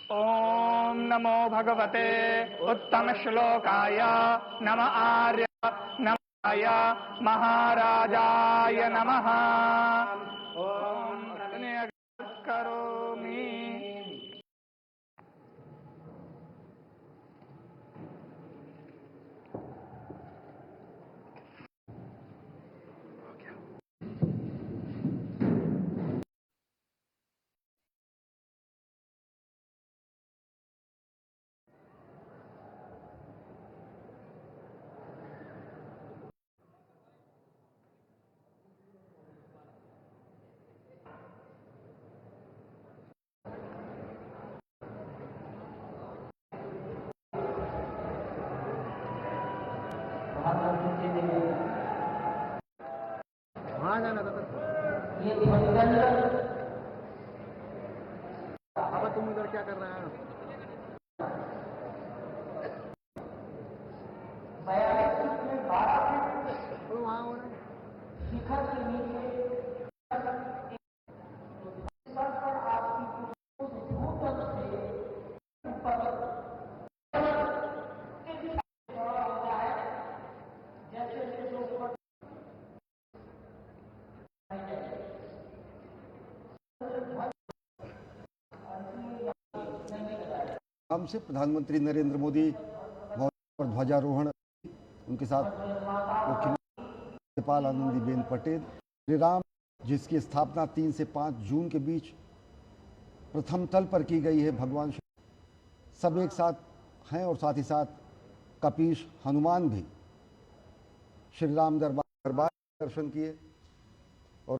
ओम नमो भगवते उत्तम श्लोकाय नम आर्य नमाय महाराजाय नमः। ओम करोमि। वहाँ जाना था अब तुम इधर क्या कर रहे हैं? तो वहाँ हो रहे शिखर के नीचे नाम से प्रधानमंत्री नरेंद्र मोदी पर ध्वजारोहण, उनके साथ मुख्यमंत्री राज्यपाल आनंदीबेन पटेल। श्री राम जिसकी स्थापना 3 से 5 जून के बीच प्रथम तल पर की गई है, भगवान सब एक साथ हैं और साथ ही साथ कपीश हनुमान भी श्री राम दरबार दर्शन किए और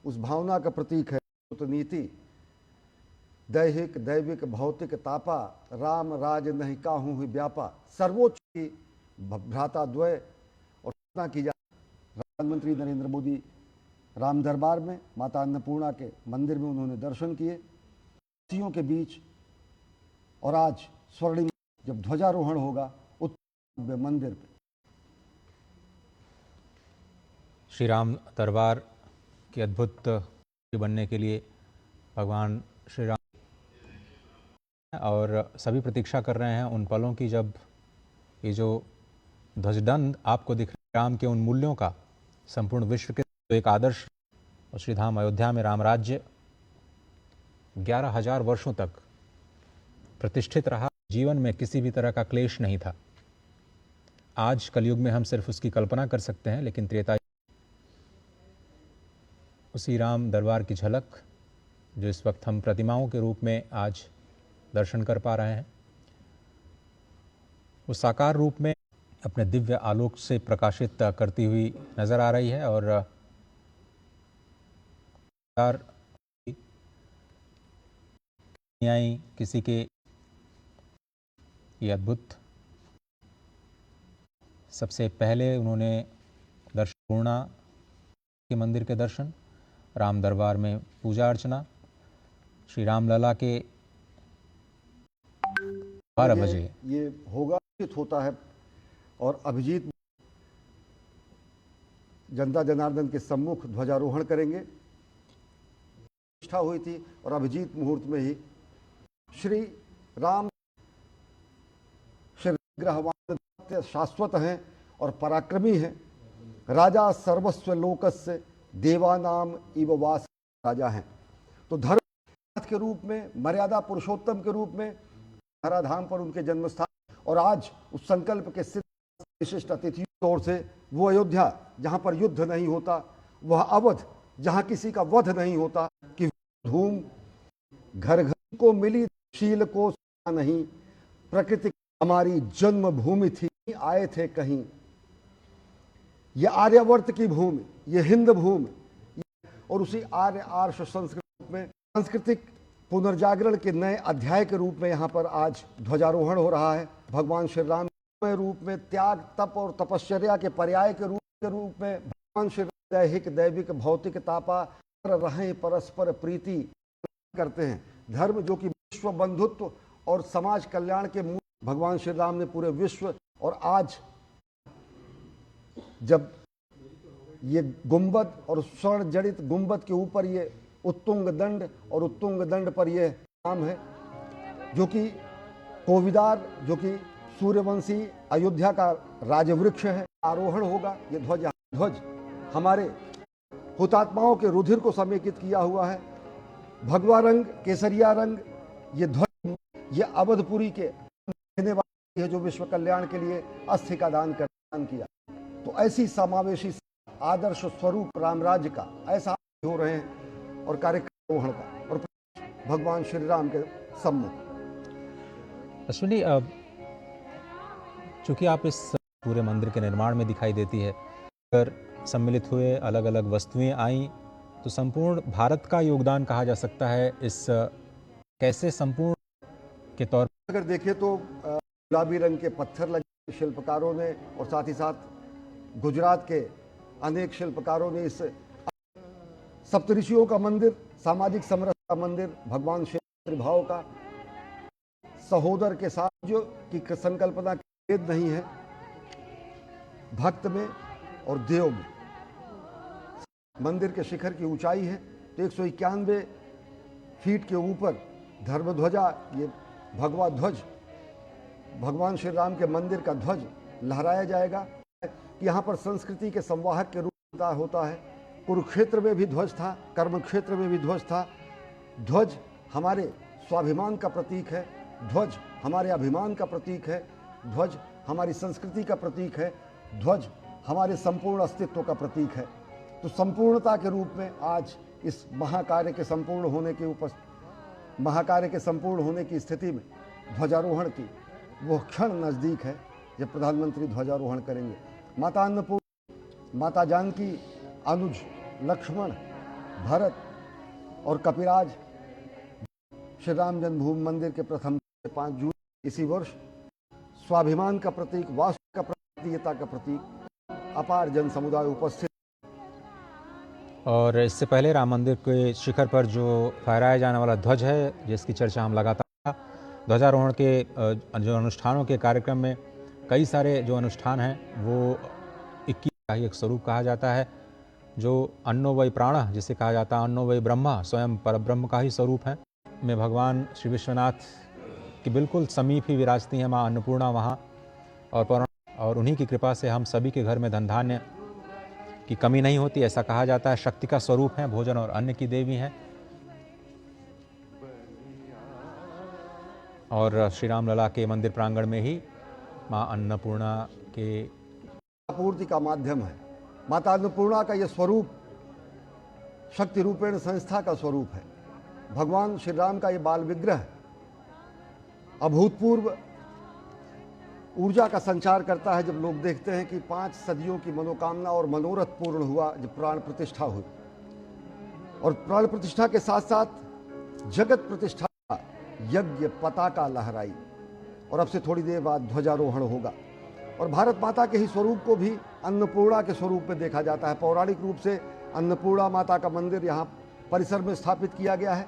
उस भावना का प्रतीक है तो नीति दैहिक दैविक भौतिक तापा राम राज नहीं काहू ही व्यापा। सर्वोच्च की भ्राता द्वय और प्रार्थना की जा। प्रधानमंत्री नरेंद्र मोदी राम दरबार में माता अन्नपूर्णा के मंदिर में उन्होंने दर्शन किए खुशियों के बीच, और आज स्वर्णिम जब ध्वजारोहण होगा उत्तर मंदिर पे। श्री राम दरबार की अद्भुत बनने के लिए भगवान श्री राम और सभी प्रतीक्षा कर रहे हैं उन पलों की जब ये जो ध्वजदंड आपको दिख रहा है राम के उन मूल्यों का संपूर्ण विश्व के तो एक आदर्श और श्रीधाम अयोध्या में राम राज्य 11,000 वर्षों तक प्रतिष्ठित रहा। जीवन में किसी भी तरह का क्लेश नहीं था। आज कलयुग में हम सिर्फ उसकी कल्पना कर सकते हैं, लेकिन त्रेता उसी राम दरबार की झलक जो इस वक्त हम प्रतिमाओं के रूप में आज दर्शन कर पा रहे हैं, उस साकार रूप में अपने दिव्य आलोक से प्रकाशित करती हुई नजर आ रही है। और किसी के ये अद्भुत सबसे पहले उन्होंने दर्शन पूर्णा के मंदिर के दर्शन, राम दरबार में पूजा अर्चना, श्री राम लला के 12 बजे ये होगा होता है और अभिजीत जनता जनार्दन के सम्मुख ध्वजारोहण करेंगे। प्रतिष्ठा हुई थी और अभिजीत मुहूर्त में ही श्री राम ग्रहवान शाश्वत हैं और पराक्रमी हैं। राजा सर्वस्व लोकस्य देवानाम इव वास राजा हैं। तो धर्म के रूप में, मर्यादा पुरुषोत्तम के रूप में धराधाम पर उनके जन्मस्थान, और आज उस संकल्प के सिद्ध विशिष्ट अतिथियों तौर से वो अयोध्या जहां पर युद्ध नहीं होता, वह अवध जहां किसी का वध नहीं होता, कि धूम घर घर को मिली शील को नहीं, प्रकृति हमारी जन्मभूमि थी, आए थे कहीं। ये आर्यवर्त की भूमि, ये हिंद भूमि, और उसी आर्य आर्ष संस्कृति में सांस्कृतिक पुनर्जागरण के नए अध्याय के रूप में यहाँ पर आज ध्वजारोहण हो रहा है। भगवान श्री राम के रूप में त्याग तप और तपश्चर्या के पर्याय के रूप में भगवान श्री दैहिक दैविक भौतिक तापा रहे परस्पर प्रीति करते हैं। धर्म जो कि विश्व बंधुत्व और समाज कल्याण के मूल भगवान श्री राम ने पूरे विश्व, और आज जब ये गुंबद और स्वर्ण जड़ित गुंबद के ऊपर ये उत्तुंग दंड और उत्तुंग दंड पर ये नाम है, जो कि कोविदार, जो कि सूर्यवंशी अयोध्या का राजवृक्ष है, आरोहण होगा। ये ध्वज हमारे हुतात्माओं के रुधिर को समेकित किया हुआ है। भगवा रंग, केसरिया रंग, ये ध्वज, ये अवधपुरी के रहने वाले है जो विश्व कल्याण के लिए अस्थि का दान किया। तो ऐसी समावेशी आदर्श स्वरूप राम राज्य का ऐसा हो रहे हैं और कार्यक्रम का और भगवान श्री राम के सम्मुख। अश्विनी, चूंकि आप इस पूरे मंदिर के निर्माण में दिखाई देती है, अगर सम्मिलित हुए अलग अलग वस्तुएं आई तो संपूर्ण भारत का योगदान कहा जा सकता है। इस कैसे संपूर्ण के तौर पर अगर देखें तो गुलाबी रंग के पत्थर लगे शिल्पकारों ने और साथ ही साथ गुजरात के अनेक शिल्पकारों ने इस सप्तऋषियों का मंदिर, सामाजिक समरसता का मंदिर, भगवान श्री भाव का सहोदर के साथ जो की संकल्पना भेद नहीं है, भक्त में और देव में। मंदिर के शिखर की ऊंचाई है तो 191 फीट के ऊपर धर्मध्वजा, ये भगवा ध्वज, भगवान श्री राम के मंदिर का ध्वज लहराया जाएगा। यहाँ पर संस्कृति के संवाहक के रूप में होता है। कुरुक्षेत्र में भी ध्वज था, कर्म क्षेत्र में भी ध्वज था। ध्वज हमारे स्वाभिमान का प्रतीक है, ध्वज हमारे अभिमान का प्रतीक है, ध्वज हमारी संस्कृति का प्रतीक है, ध्वज हमारे संपूर्ण अस्तित्व का प्रतीक है। तो संपूर्णता के रूप में आज इस महाकार्य के संपूर्ण होने की स्थिति में ध्वजारोहण की वो क्षण नज़दीक है जब प्रधानमंत्री ध्वजारोहण करेंगे। माता अन्नपूर्णा, माता जानकी, अनुज लक्ष्मण, भरत और कपिराज श्री राम जन्मभूमि मंदिर के प्रथम 5 जून इसी वर्ष स्वाभिमान का प्रतीक, वास्तु का प्रतीकता का प्रतीक, अपार जन समुदाय उपस्थित। और इससे पहले राम मंदिर के शिखर पर जो फहराया जाने वाला ध्वज है, जिसकी चर्चा हम लगातार, ध्वजारोहण के जो अनुष्ठानों के कार्यक्रम में कई सारे जो अनुष्ठान हैं वो 21 का ही एक स्वरूप कहा जाता है, जो अन्नो वै प्राण जिसे कहा जाता है, अन्नो वै ब्रह्मा, स्वयं परब्रह्म का ही स्वरूप है। में भगवान श्री विश्वनाथ की बिल्कुल समीप ही विराजती हैं माँ अन्नपूर्णा वहाँ, और उन्हीं की कृपा से हम सभी के घर में धन धान्य की कमी नहीं होती, ऐसा कहा जाता है। शक्ति का स्वरूप है, भोजन और अन्न की देवी हैं। और श्री राम लला के मंदिर प्रांगण में ही माँ अन्नपूर्णा के आपूर्ति का माध्यम है। माता अन्नपूर्णा का यह स्वरूप शक्ति रूपेण संस्था का स्वरूप है। भगवान श्री राम का ये बाल विग्रह अभूतपूर्व ऊर्जा का संचार करता है जब लोग देखते हैं कि 5 सदियों की मनोकामना और मनोरथ पूर्ण हुआ जब प्राण प्रतिष्ठा हुई, और प्राण प्रतिष्ठा के साथ साथ जगत प्रतिष्ठा यज्ञ पताका लहराई, और अब से थोड़ी देर बाद ध्वजारोहण होगा। और भारत माता के ही स्वरूप को भी अन्नपूर्णा के स्वरूप में देखा जाता है। पौराणिक रूप से अन्नपूर्णा माता का मंदिर यहाँ परिसर में स्थापित किया गया है,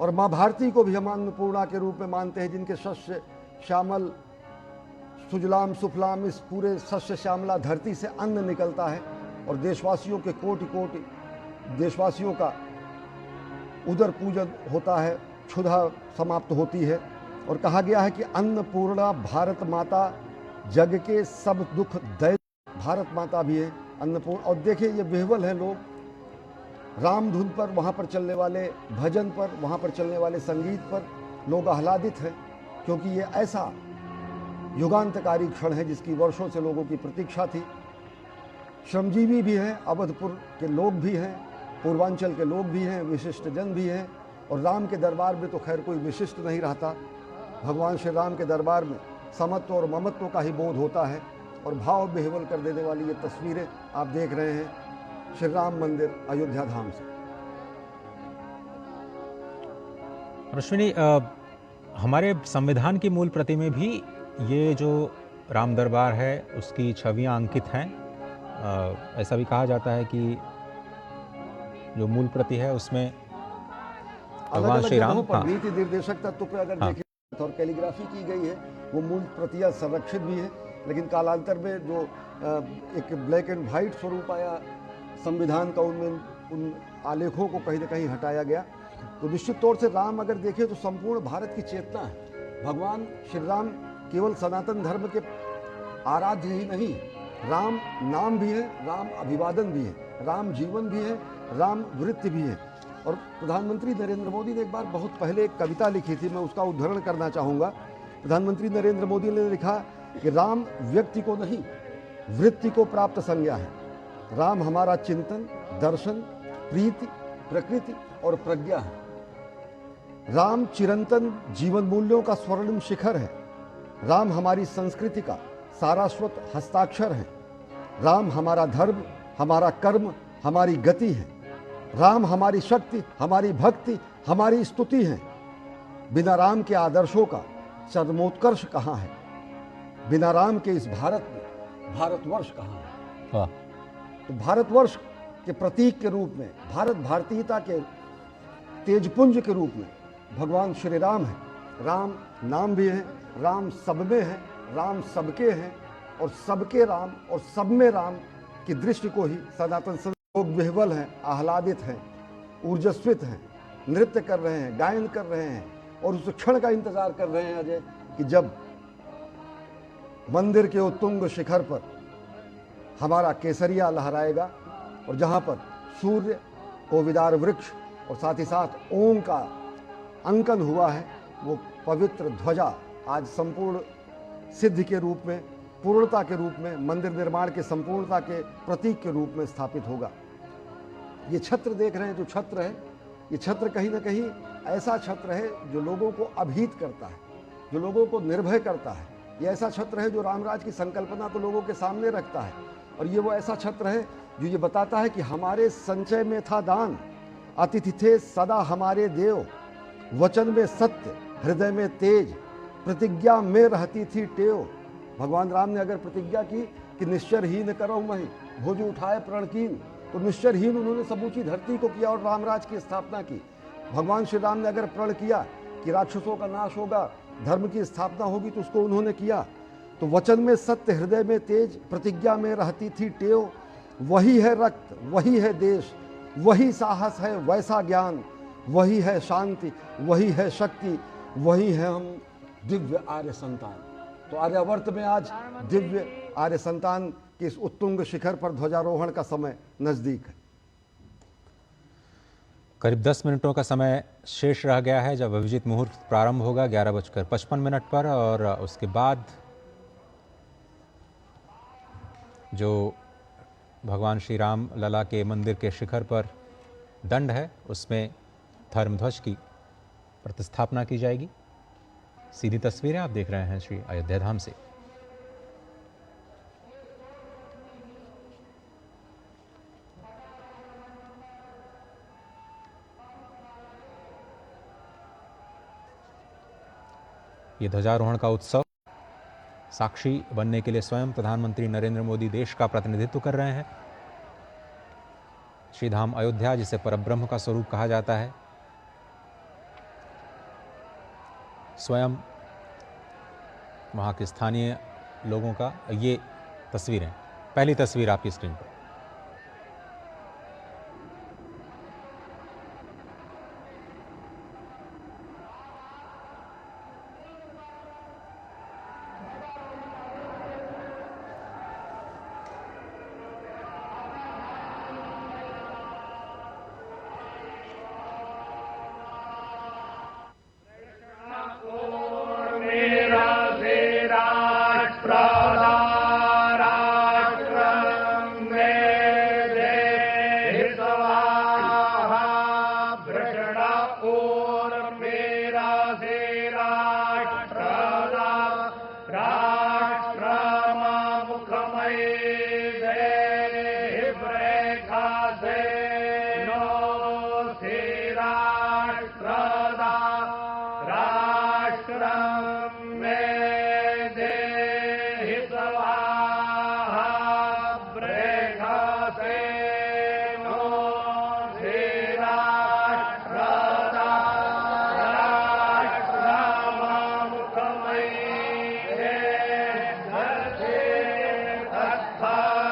और माँ भारती को भी हम अन्नपूर्णा के रूप में मानते हैं, जिनके शस्य श्यामल सुजलाम सुफलाम इस पूरे सस्य श्यामला धरती से अन्न निकलता है, और देशवासियों के कोटि कोटि देशवासियों का उदर पूजन होता है, क्षुधा समाप्त होती है। और कहा गया है कि अन्नपूर्णा भारत माता जग के सब दुख दै, भारत माता भी है अन्नपूर्ण। और देखिए ये विह्वल है लोग, राम धुन पर, वहाँ पर चलने वाले भजन पर, वहाँ पर चलने वाले संगीत पर लोग आह्लादित हैं, क्योंकि ये ऐसा युगांतकारी क्षण है जिसकी वर्षों से लोगों की प्रतीक्षा थी। श्रमजीवी भी हैं, अवधपुर के लोग भी हैं, पूर्वांचल के लोग भी हैं, विशिष्ट जन भी हैं। और राम के दरबार में तो खैर कोई विशिष्ट नहीं रहता। भगवान श्री राम के दरबार में समत्व और ममत्व का ही बोध होता है, और भाव विह्वल कर देने वाली ये तस्वीरें आप देख रहे हैं श्री राम मंदिर अयोध्या धाम से। अश्विनी, हमारे संविधान की मूल प्रति में भी ये जो राम दरबार है उसकी छवियां अंकित हैं। ऐसा भी कहा जाता है कि जो मूल प्रति है उसमें भगवान श्री राम नीति निर्देशक तत्व पर अगर देखें और कैलीग्राफी की गई है, वो मूल प्रतियां संरक्षित भी है। लेकिन कालांतर में जो एक ब्लैक एंड व्हाइट स्वरूप आया संविधान का, उनमें उन आलेखों को कहीं न कहीं हटाया गया। तो निश्चित तौर से राम अगर देखें तो संपूर्ण भारत की चेतना है। भगवान श्री राम केवल सनातन धर्म के आराध्य ही नहीं, राम नाम भी है, राम अभिवादन भी है, राम जीवन भी है, राम वृत्ति भी है। और प्रधानमंत्री नरेंद्र मोदी ने एक बार बहुत पहले एक कविता लिखी थी, मैं उसका उद्धरण करना चाहूँगा। प्रधानमंत्री नरेंद्र मोदी ने लिखा कि राम व्यक्ति को नहीं, वृत्ति को प्राप्त संज्ञा है। राम हमारा चिंतन, दर्शन, प्रीति, प्रकृति और प्रज्ञा है। राम चिरंतन जीवन मूल्यों का स्वर्णिम शिखर है। राम हमारी संस्कृति का सारस्वत हस्ताक्षर है। राम हमारा धर्म, हमारा कर्म, हमारी गति है। राम हमारी शक्ति, हमारी भक्ति, हमारी स्तुति है। बिना राम के आदर्शों का चरमोत्कर्ष कहाँ है? बिना राम के इस भारत में भारतवर्ष कहाँ है? वाह। तो भारतवर्ष के प्रतीक के रूप में, भारत भारतीयता के तेजपुंज के रूप में भगवान श्री राम है। राम नाम भी है, राम सब में है, राम सबके हैं, और सबके राम और सब में राम की दृष्टि को ही सनातन लोग विह्वल हैं, आह्लादित हैं, ऊर्जस्वित हैं, नृत्य कर रहे हैं, गायन कर रहे हैं, और उस क्षण का इंतजार कर रहे हैं अजय कि जब मंदिर के उत्तुंग शिखर पर हमारा केसरिया लहराएगा और जहां पर सूर्य, ओविदार वृक्ष और साथ ही साथ ओम का अंकन हुआ है, वो पवित्र ध्वजा आज संपूर्ण सिद्धि के रूप में, पूर्णता के रूप में, मंदिर निर्माण के संपूर्णता के प्रतीक के रूप में स्थापित होगा। ये छत्र देख रहे हैं, जो छत्र है, ये छत्र कहीं ना कहीं ऐसा छत्र है जो लोगों को अभीत करता है, जो लोगों को निर्भय करता है। ये ऐसा छत्र है जो रामराज की संकल्पना को लोगों के सामने रखता है, और ये वो ऐसा छत्र है जो ये बताता है कि हमारे संचय में था दान, अतिथि थे सदा हमारे देव, वचन में सत्य, हृदय में तेज, प्रतिज्ञा में रहती थी टेव। भगवान राम ने अगर प्रतिज्ञा की कि निश्चरहीन करो मही, भुज उठाए प्रणकीन, तो निश्चरहीन उन्होंने समूची धरती को किया और रामराज की स्थापना की। भगवान श्री राम ने अगर प्रण किया कि राक्षसों का नाश होगा, धर्म की स्थापना होगी, तो उसको उन्होंने किया। तो वचन में सत्य, हृदय में तेज, प्रतिज्ञा में रहती थी टेव। वही है रक्त, वही है देश, वही साहस है, वैसा ज्ञान, वही है शांति, वही है शक्ति, वही है हम दिव्य आर्य संतान। तो आर्यावर्त में आज दिव्य आर्य संतान के इस उत्तुंग शिखर पर ध्वजारोहण का समय नजदीक है। करीब 10 मिनटों का समय शेष रह गया है जब अभिजीत मुहूर्त प्रारंभ होगा 11:55 पर, और उसके बाद जो भगवान श्री राम लला के मंदिर के शिखर पर दंड है, उसमें धर्मध्वज की प्रतिस्थापना की जाएगी। सीधी तस्वीरें आप देख रहे हैं श्री अयोध्या धाम से। ये ध्वजारोहण का उत्सव साक्षी बनने के लिए स्वयं प्रधानमंत्री नरेंद्र मोदी देश का प्रतिनिधित्व कर रहे हैं। श्री धाम अयोध्या, जिसे परब्रह्म का स्वरूप कहा जाता है, स्वयं वहाँ के स्थानीय लोगों का ये तस्वीरें, पहली तस्वीर आपकी स्क्रीन पर। Ah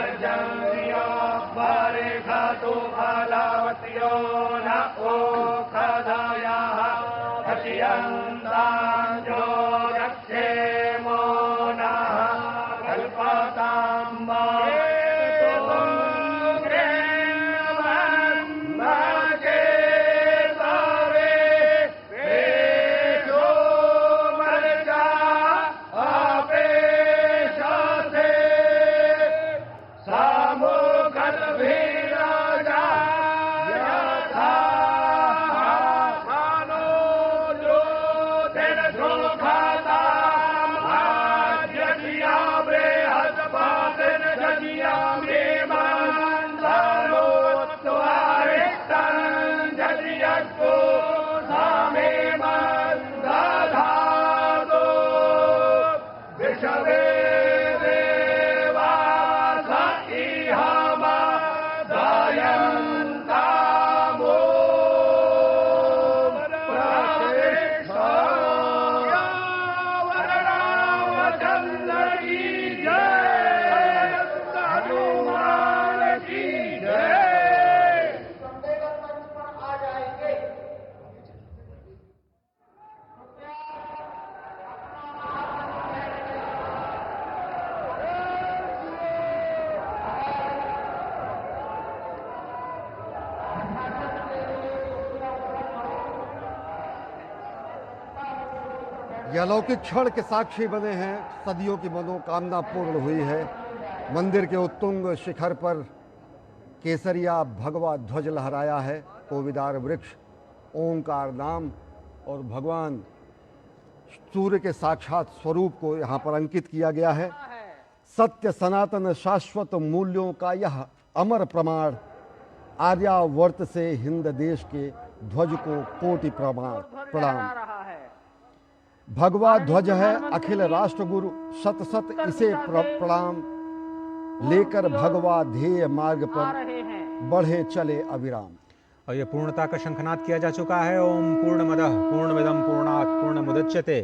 पर्जन्यो बर्हिषतु फलवत्यो न ओषधयः पश्यन्ताञ्जो रक्षेमो नः कल्पतां ये अलौकिक क्षण के साक्षी बने हैं। सदियों की मनोकामना पूर्ण हुई है। मंदिर के उत्तुंग शिखर पर केसरिया भगवा ध्वज लहराया है। कोविदार वृक्ष, ओंकार नाम और भगवान सूर्य के साक्षात स्वरूप को यहाँ पर अंकित किया गया है। सत्य सनातन शाश्वत मूल्यों का यह अमर प्रमाण आर्यावर्त से हिंद देश के ध्वज को कोटि प्रणाम। भगवा ध्वज है अखिल राष्ट्र गुरु, सत सत इसे प्रणाम। लेकर भगवा ध्येय मार्ग पर बढ़े चले अविराम। और ये पूर्णता का शंखनाद किया जा चुका है। ओम पूर्णमदः पूर्णमिदं पूर्णात् पूर्णमुदच्यते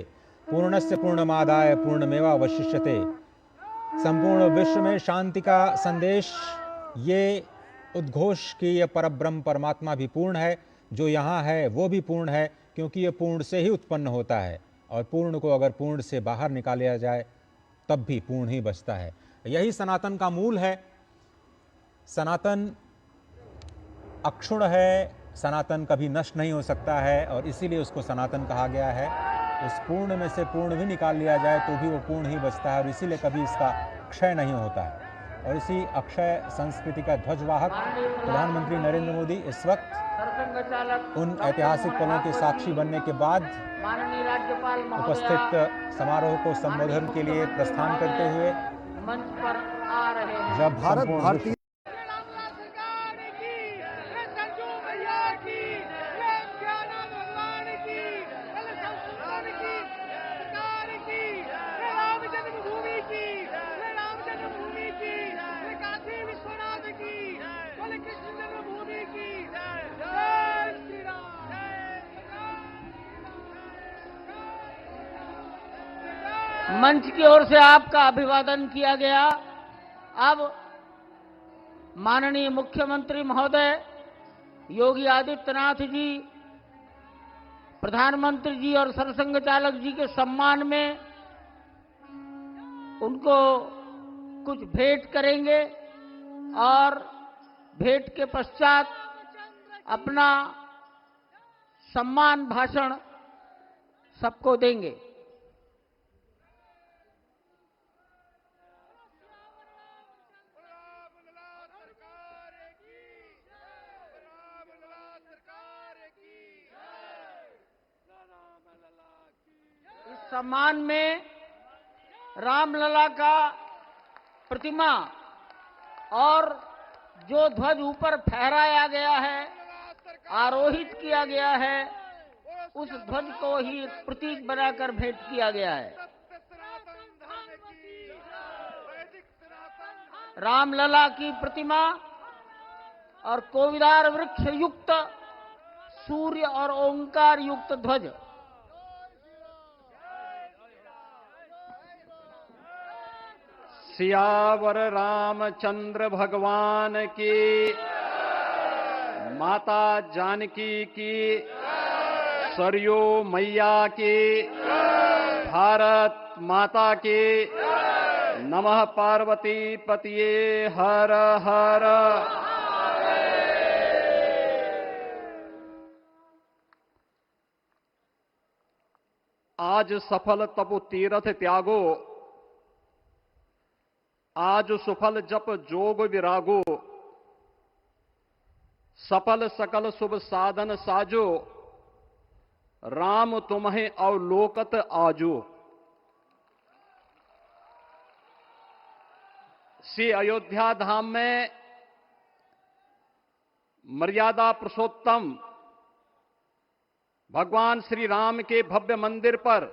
पूर्णस्य पूर्णमादाय पूर्णमेवावशिष्यते। संपूर्ण विश्व में शांति का संदेश ये उद्घोष कि ये परब्रह्म परमात्मा भी पूर्ण है, जो यहाँ है वो भी पूर्ण है, क्योंकि ये पूर्ण से ही उत्पन्न होता है और पूर्ण को अगर पूर्ण से बाहर निकाला जाए तब भी पूर्ण ही बचता है। यही सनातन का मूल है। सनातन अक्षुण है, सनातन कभी नष्ट नहीं हो सकता है और इसीलिए उसको सनातन कहा गया है। उस पूर्ण में से पूर्ण भी निकाल लिया जाए तो भी वो पूर्ण ही बचता है और इसीलिए कभी इसका क्षय नहीं होता है। और इसी अक्षय संस्कृति का ध्वजवाहक प्रधानमंत्री नरेंद्र मोदी इस वक्त उन ऐतिहासिक पलों के साक्षी बनने के बाद उपस्थित समारोह को संबोधन के लिए प्रस्थान करते हुए मंच पर आ रहे हैं। जब भारतीय मंच की ओर से आपका अभिवादन किया गया। अब माननीय मुख्यमंत्री महोदय योगी आदित्यनाथ जी, प्रधानमंत्री जी और सरसंघ चालक जी के सम्मान में उनको कुछ भेंट करेंगे और भेंट के पश्चात अपना सम्मान भाषण सबको देंगे। इस सम्मान में रामलला का प्रतिमा और जो ध्वज ऊपर फहराया गया है, आरोहित किया गया है, उस ध्वज को ही प्रतीक बनाकर भेंट किया गया है। रामलला की प्रतिमा और कोविदार वृक्ष युक्त सूर्य और ओंकार युक्त ध्वज सियावर रामचंद्र भगवान की, माता जानकी की, सरयू मैया की, भारत माता की, नमः पार्वती पतिये हर हर। आज सफल तपु तीरथ त्यागो, आज सुफल जप जोग विरागो, सफल सकल शुभ साधन साजो, राम तुम्हें अवलोकत आजो। श्री अयोध्या धाम में मर्यादा पुरुषोत्तम भगवान श्री राम के भव्य मंदिर पर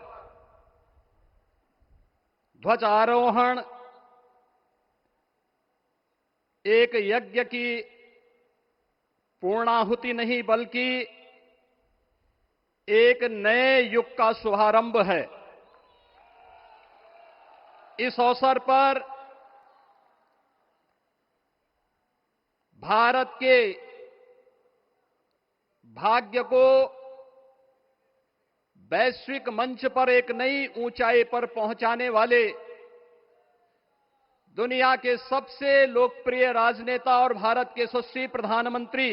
ध्वजारोहण एक यज्ञ की पूर्णाहुति नहीं बल्कि एक नए युग का शुभारंभ है। इस अवसर पर भारत के भाग्य को वैश्विक मंच पर एक नई ऊंचाई पर पहुंचाने वाले दुनिया के सबसे लोकप्रिय राजनेता और भारत के यशस्वी प्रधानमंत्री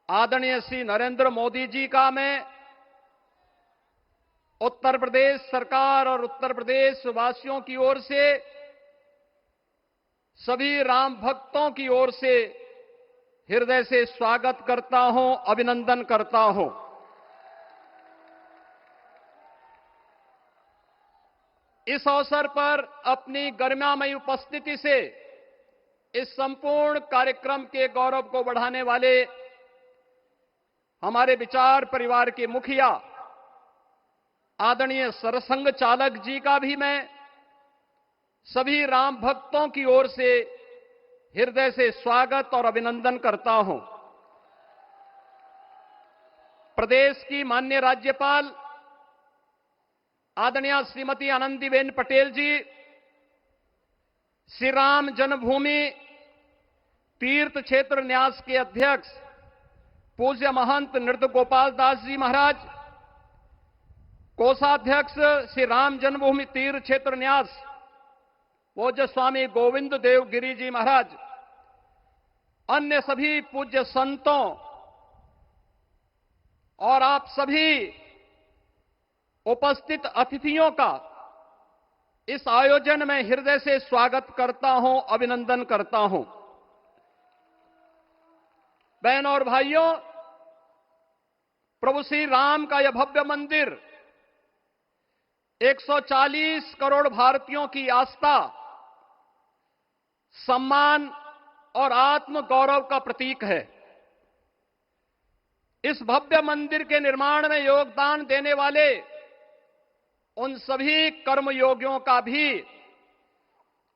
आदरणीय श्री नरेंद्र मोदी जी का मैं उत्तर प्रदेश सरकार और उत्तर प्रदेश वासियों की ओर से, सभी राम भक्तों की ओर से हृदय से स्वागत करता हूं, अभिनंदन करता हूं। इस अवसर पर अपनी गरिमामयी उपस्थिति से इस संपूर्ण कार्यक्रम के गौरव को बढ़ाने वाले हमारे विचार परिवार के मुखिया आदरणीय सरसंघ चालक जी का भी मैं सभी राम भक्तों की ओर से हृदय से स्वागत और अभिनंदन करता हूं। प्रदेश की माननीय राज्यपाल आदरणीय श्रीमती आनंदीबेन पटेल जी, श्री राम जन्मभूमि तीर्थ क्षेत्र न्यास के अध्यक्ष पूज्य महंत नृत्य गोपाल दास जी महाराज, कोषाध्यक्ष श्री राम जन्मभूमि तीर्थ क्षेत्र न्यास पूज्य स्वामी गोविंद देव गिरी जी महाराज, अन्य सभी पूज्य संतों और आप सभी उपस्थित अतिथियों का इस आयोजन में हृदय से स्वागत करता हूं, अभिनंदन करता हूं। बहनों और भाइयों, प्रभु श्री राम का यह भव्य मंदिर 140 करोड़ भारतीयों की आस्था, सम्मान और आत्म गौरव का प्रतीक है। इस भव्य मंदिर के निर्माण में योगदान देने वाले उन सभी कर्मयोगियों का भी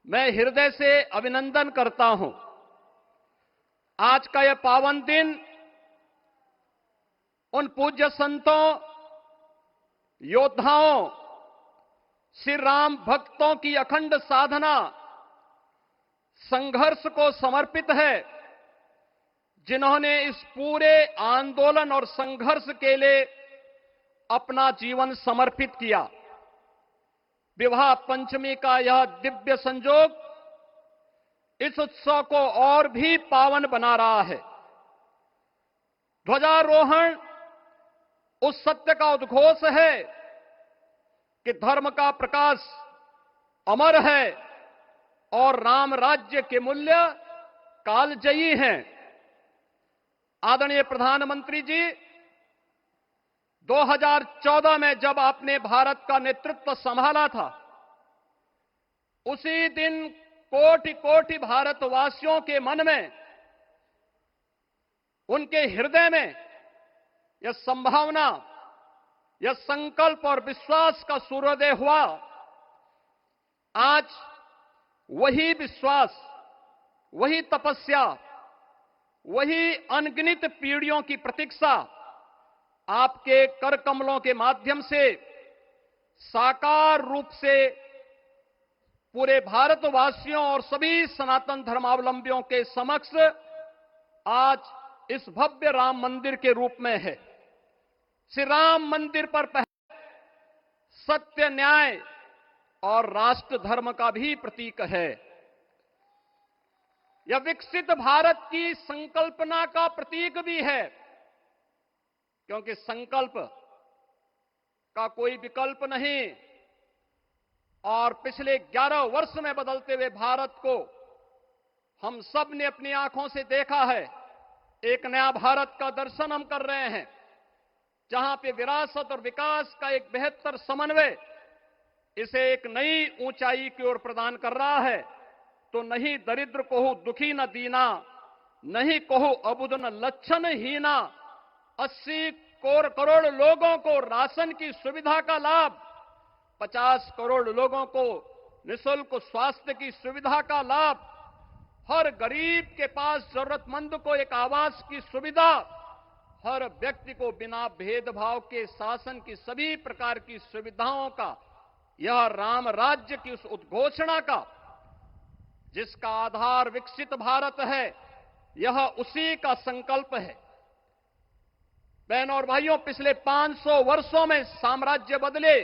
मैं हृदय से अभिनंदन करता हूं। आज का यह पावन दिन उन पूज्य संतों, योद्धाओं, श्री राम भक्तों की अखंड साधना, संघर्ष को समर्पित है, जिन्होंने इस पूरे आंदोलन और संघर्ष के लिए अपना जीवन समर्पित किया। विवाह पंचमी का यह दिव्य संयोग इस उत्सव को और भी पावन बना रहा है। ध्वजारोहण उस सत्य का उद्घोष है कि धर्म का प्रकाश अमर है और राम राज्य के मूल्य कालजयी हैं। आदरणीय प्रधानमंत्री जी, 2014 में जब आपने भारत का नेतृत्व संभाला था, उसी दिन कोटि कोटि भारतवासियों के मन में, उनके हृदय में यह संभावना, यह संकल्प और विश्वास का सूर्योदय हुआ। आज वही विश्वास, वही तपस्या, वही अनगिनत पीढ़ियों की प्रतीक्षा आपके कर कमलों के माध्यम से साकार रूप से पूरे भारतवासियों और सभी सनातन धर्मावलंबियों के समक्ष आज इस भव्य राम मंदिर के रूप में है। श्री राम मंदिर पर सत्य, न्याय और राष्ट्र धर्म का भी प्रतीक है। यह विकसित भारत की संकल्पना का प्रतीक भी है, क्योंकि संकल्प का कोई विकल्प नहीं। और पिछले 11 वर्ष में बदलते हुए भारत को हम सब ने अपनी आंखों से देखा है। एक नया भारत का दर्शन हम कर रहे हैं, जहां पे विरासत और विकास का एक बेहतर समन्वय इसे एक नई ऊंचाई की ओर प्रदान कर रहा है। तो नहीं दरिद्र कोहु दुखी न दीना, नहीं कोहु अबुद न लक्षण हीना। 80 करोड़ लोगों को राशन की सुविधा का लाभ, 50 करोड़ लोगों को निःशुल्क स्वास्थ्य की सुविधा का लाभ, हर गरीब के पास जरूरतमंद को एक आवास की सुविधा, हर व्यक्ति को बिना भेदभाव के शासन की सभी प्रकार की सुविधाओं का, यह राम राज्य की उस उद्घोषणा का जिसका आधार विकसित भारत है, यह उसी का संकल्प है। बहनों और भाइयों, पिछले 500 वर्षों में साम्राज्य बदले,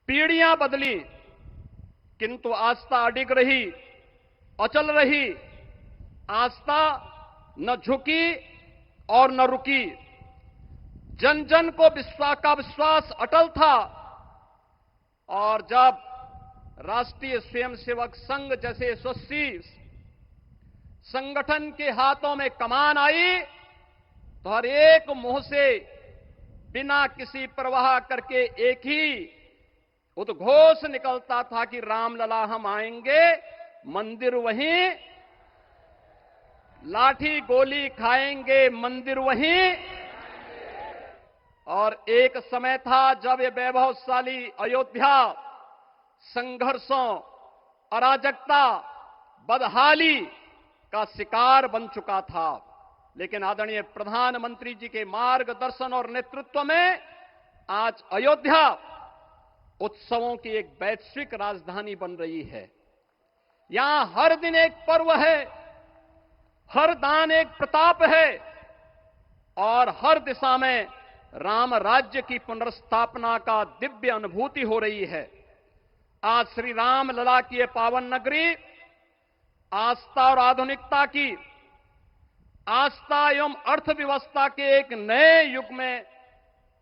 पीढ़ियां बदली, किंतु आस्था अडिग रही, अचल रही। आस्था न झुकी और न रुकी। जन जन को विश्वास अटल था। और जब राष्ट्रीय स्वयंसेवक संघ जैसे यशस्वी संगठन के हाथों में कमान आई, तो हर एक मुंह से बिना किसी परवाह करके एक ही उद्घोष निकलता था कि रामलला हम आएंगे, मंदिर वहीं, लाठी गोली खाएंगे, मंदिर वहीं। और एक समय था जब ये वैभवशाली अयोध्या संघर्षों, अराजकता, बदहाली का शिकार बन चुका था। लेकिन आदरणीय प्रधानमंत्री जी के मार्गदर्शन और नेतृत्व में आज अयोध्या उत्सवों की एक वैश्विक राजधानी बन रही है। यहां हर दिन एक पर्व है, हर दान एक प्रताप है, और हर दिशा में राम राज्य की पुनर्स्थापना का दिव्य अनुभूति हो रही है। आज श्री राम लला की यह पावन नगरी आस्था और आधुनिकता की, आस्था एवं अर्थव्यवस्था के एक नए युग में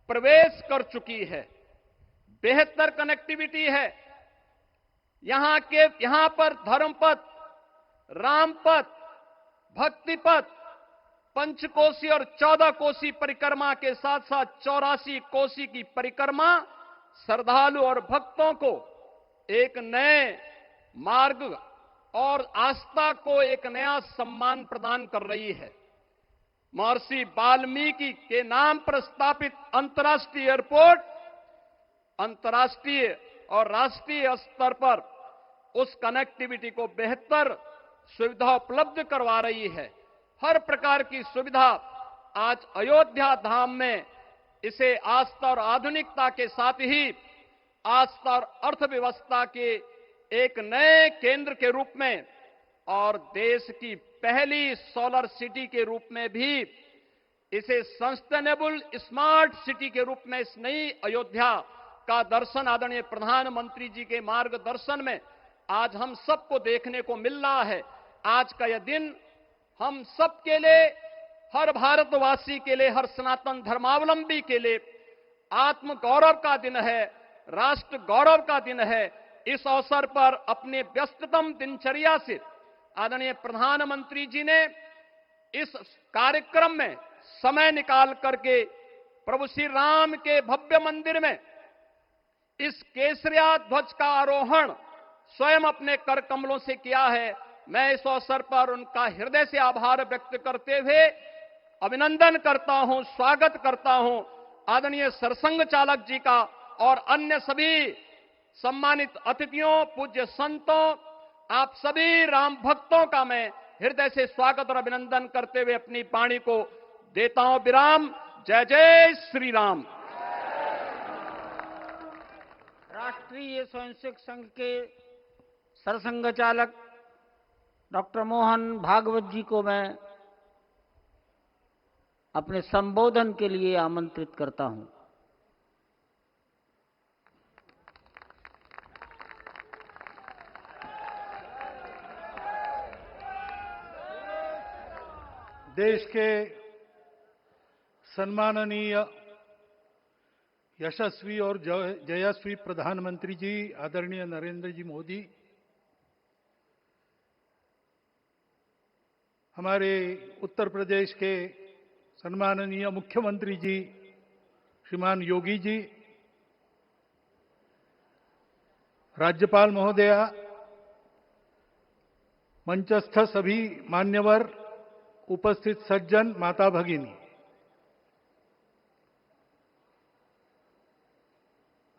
प्रवेश कर चुकी है। बेहतर कनेक्टिविटी है। यहां पर धर्मपथ, रामपथ, भक्तिपथ, पंचकोसी और 14 कोसी परिक्रमा के साथ साथ 84 कोसी की परिक्रमा श्रद्धालु और भक्तों को एक नए मार्ग और आस्था को एक नया सम्मान प्रदान कर रही है। महर्षि वाल्मीकि के नाम पर स्थापित अंतर्राष्ट्रीय एयरपोर्ट अंतर्राष्ट्रीय और राष्ट्रीय स्तर पर उस कनेक्टिविटी को बेहतर सुविधा उपलब्ध करवा रही है। हर प्रकार की सुविधा आज अयोध्या धाम में इसे आस्था और आधुनिकता के साथ ही आस्था और अर्थव्यवस्था के एक नए केंद्र के रूप में और देश की पहली सोलर सिटी के रूप में भी, इसे सस्टेनेबल स्मार्ट सिटी के रूप में इस नई अयोध्या का दर्शन आदरणीय प्रधानमंत्री जी के मार्गदर्शन में आज हम सबको देखने को मिल रहा है। आज का यह दिन हम सबके लिए, हर भारतवासी के लिए, हर सनातन धर्मावलंबी के लिए आत्म गौरव का दिन है, राष्ट्र गौरव का दिन है। इस अवसर पर अपने व्यस्ततम दिनचर्या से आदरणीय प्रधानमंत्री जी ने इस कार्यक्रम में समय निकाल करके प्रभु श्री राम के भव्य मंदिर में इस केसरिया ध्वज का आरोहण स्वयं अपने कर कमलों से किया है। मैं इस अवसर पर उनका हृदय से आभार व्यक्त करते हुए अभिनंदन करता हूं, स्वागत करता हूं आदरणीय सरसंघ चालक जी का और अन्य सभी सम्मानित अतिथियों, पूज्य संतों, आप सभी राम भक्तों का मैं हृदय से स्वागत और अभिनंदन करते हुए अपनी वाणी को देता हूं विराम। जय जय श्री राम। राष्ट्रीय स्वयंसेवक संघ के सरसंघ चालक डॉक्टर मोहन भागवत जी को मैं अपने संबोधन के लिए आमंत्रित करता हूं। देश के सम्माननीय यशस्वी और जयस्वी प्रधानमंत्री जी आदरणीय नरेंद्र जी मोदी, हमारे उत्तर प्रदेश के सम्माननीय मुख्यमंत्री जी श्रीमान योगी जी, राज्यपाल महोदया, मंचस्थ सभी मान्यवर, उपस्थित सज्जन, माता भगिनी,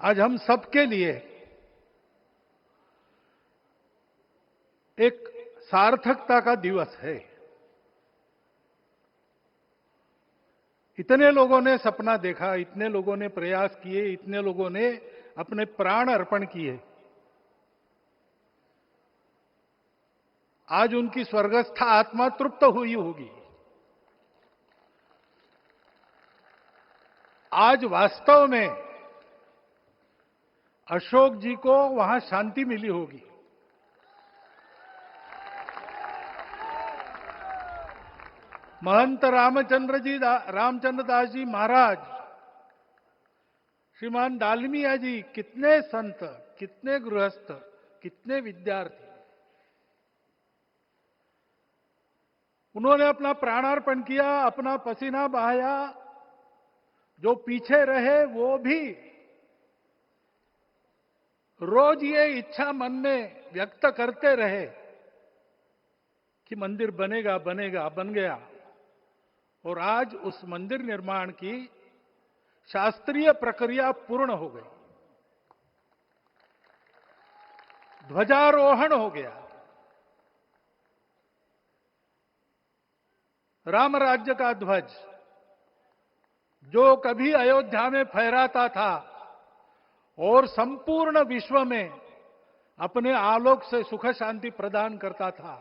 आज हम सबके लिए एक सार्थकता का दिवस है। इतने लोगों ने सपना देखा, इतने लोगों ने प्रयास किए, इतने लोगों ने अपने प्राण अर्पण किए। आज उनकी स्वर्गस्थ आत्मा तृप्त हुई होगी। आज वास्तव में अशोक जी को वहां शांति मिली होगी। महंत रामचंद्र दास जी महाराज, श्रीमान डालमिया जी, कितने संत, कितने गृहस्थ, कितने विद्यार्थी, उन्होंने अपना प्राणार्पण किया, अपना पसीना बहाया। जो पीछे रहे वो भी रोज ये इच्छा मन में व्यक्त करते रहे कि मंदिर बनेगा बनेगा, बन गया। और आज उस मंदिर निर्माण की शास्त्रीय प्रक्रिया पूर्ण हो गई, ध्वजारोहण हो गया, राम राज्य का ध्वज जो कभी अयोध्या में फहराता था और संपूर्ण विश्व में अपने आलोक से सुख शांति प्रदान करता था,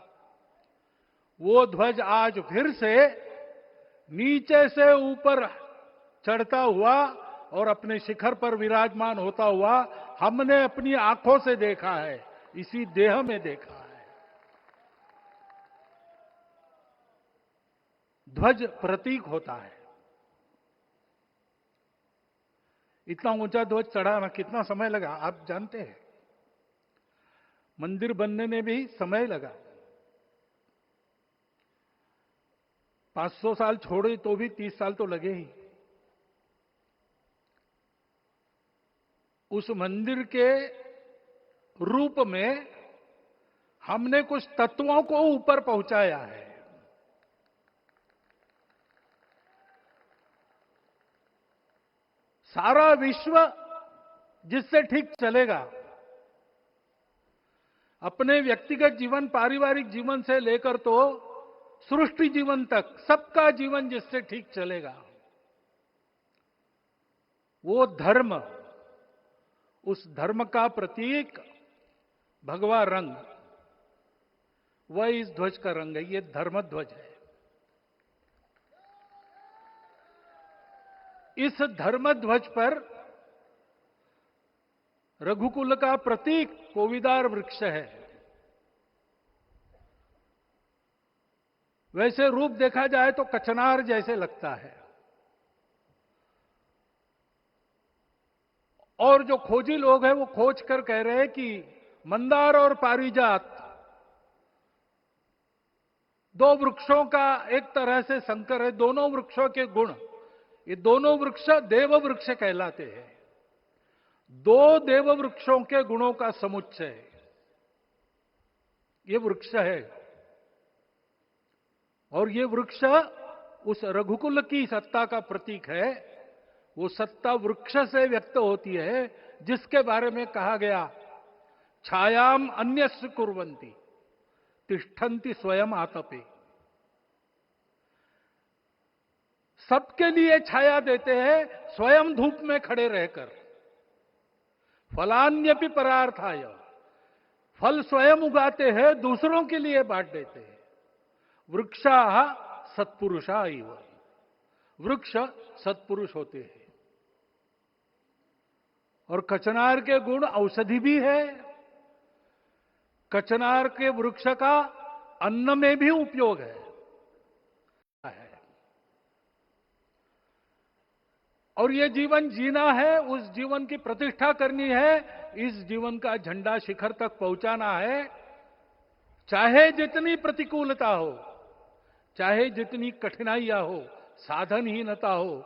वो ध्वज आज फिर से नीचे से ऊपर चढ़ता हुआ और अपने शिखर पर विराजमान होता हुआ हमने अपनी आंखों से देखा है, इसी देह में देखा है। ध्वज प्रतीक होता है। इतना ऊंचा ध्वज चढ़ाना कितना समय लगा आप जानते हैं? मंदिर बनने में भी समय लगा। 500 साल छोड़े तो भी 30 साल तो लगे ही। उस मंदिर के रूप में हमने कुछ तत्वों को ऊपर पहुंचाया है। सारा विश्व जिससे ठीक चलेगा, अपने व्यक्तिगत जीवन, पारिवारिक जीवन से लेकर तो सृष्टि जीवन तक सबका जीवन जिससे ठीक चलेगा, वो धर्म, उस धर्म का प्रतीक भगवा रंग, वह इस ध्वज का रंग है। ये धर्म ध्वज है। इस धर्म ध्वज पर रघुकुल का प्रतीक कोविदार वृक्ष है। वैसे रूप देखा जाए तो कचनार जैसे लगता है। और जो खोजी लोग हैं वो खोज कर कह रहे हैं कि मंदार और पारिजात दो वृक्षों का एक तरह से संकर है। दोनों वृक्षों के गुण, ये दोनों वृक्ष देव वृक्ष कहलाते हैं। दो देव वृक्षों के गुणों का समुच्चय ये वृक्ष है। और ये वृक्ष उस रघुकुल की सत्ता का प्रतीक है। वो सत्ता वृक्ष से व्यक्त होती है, जिसके बारे में कहा गया, छायाम अन्यस्य कुर्वन्ति तिष्ठन्ति स्वयं आतपे। सबके लिए छाया देते हैं, स्वयं धूप में खड़े रहकर। फलान्यपि परार्थाय, फल स्वयं उगाते हैं, दूसरों के लिए बांट देते हैं। वृक्षाः सत्पुरुषा इव, वृक्ष सत्पुरुष होते हैं। और कचनार के गुण औषधि भी है। कचनार के वृक्ष का अन्न में भी उपयोग है। और ये जीवन जीना है, उस जीवन की प्रतिष्ठा करनी है, इस जीवन का झंडा शिखर तक पहुंचाना है। चाहे जितनी प्रतिकूलता हो, चाहे जितनी कठिनाइयां हो, साधनहीनता हो,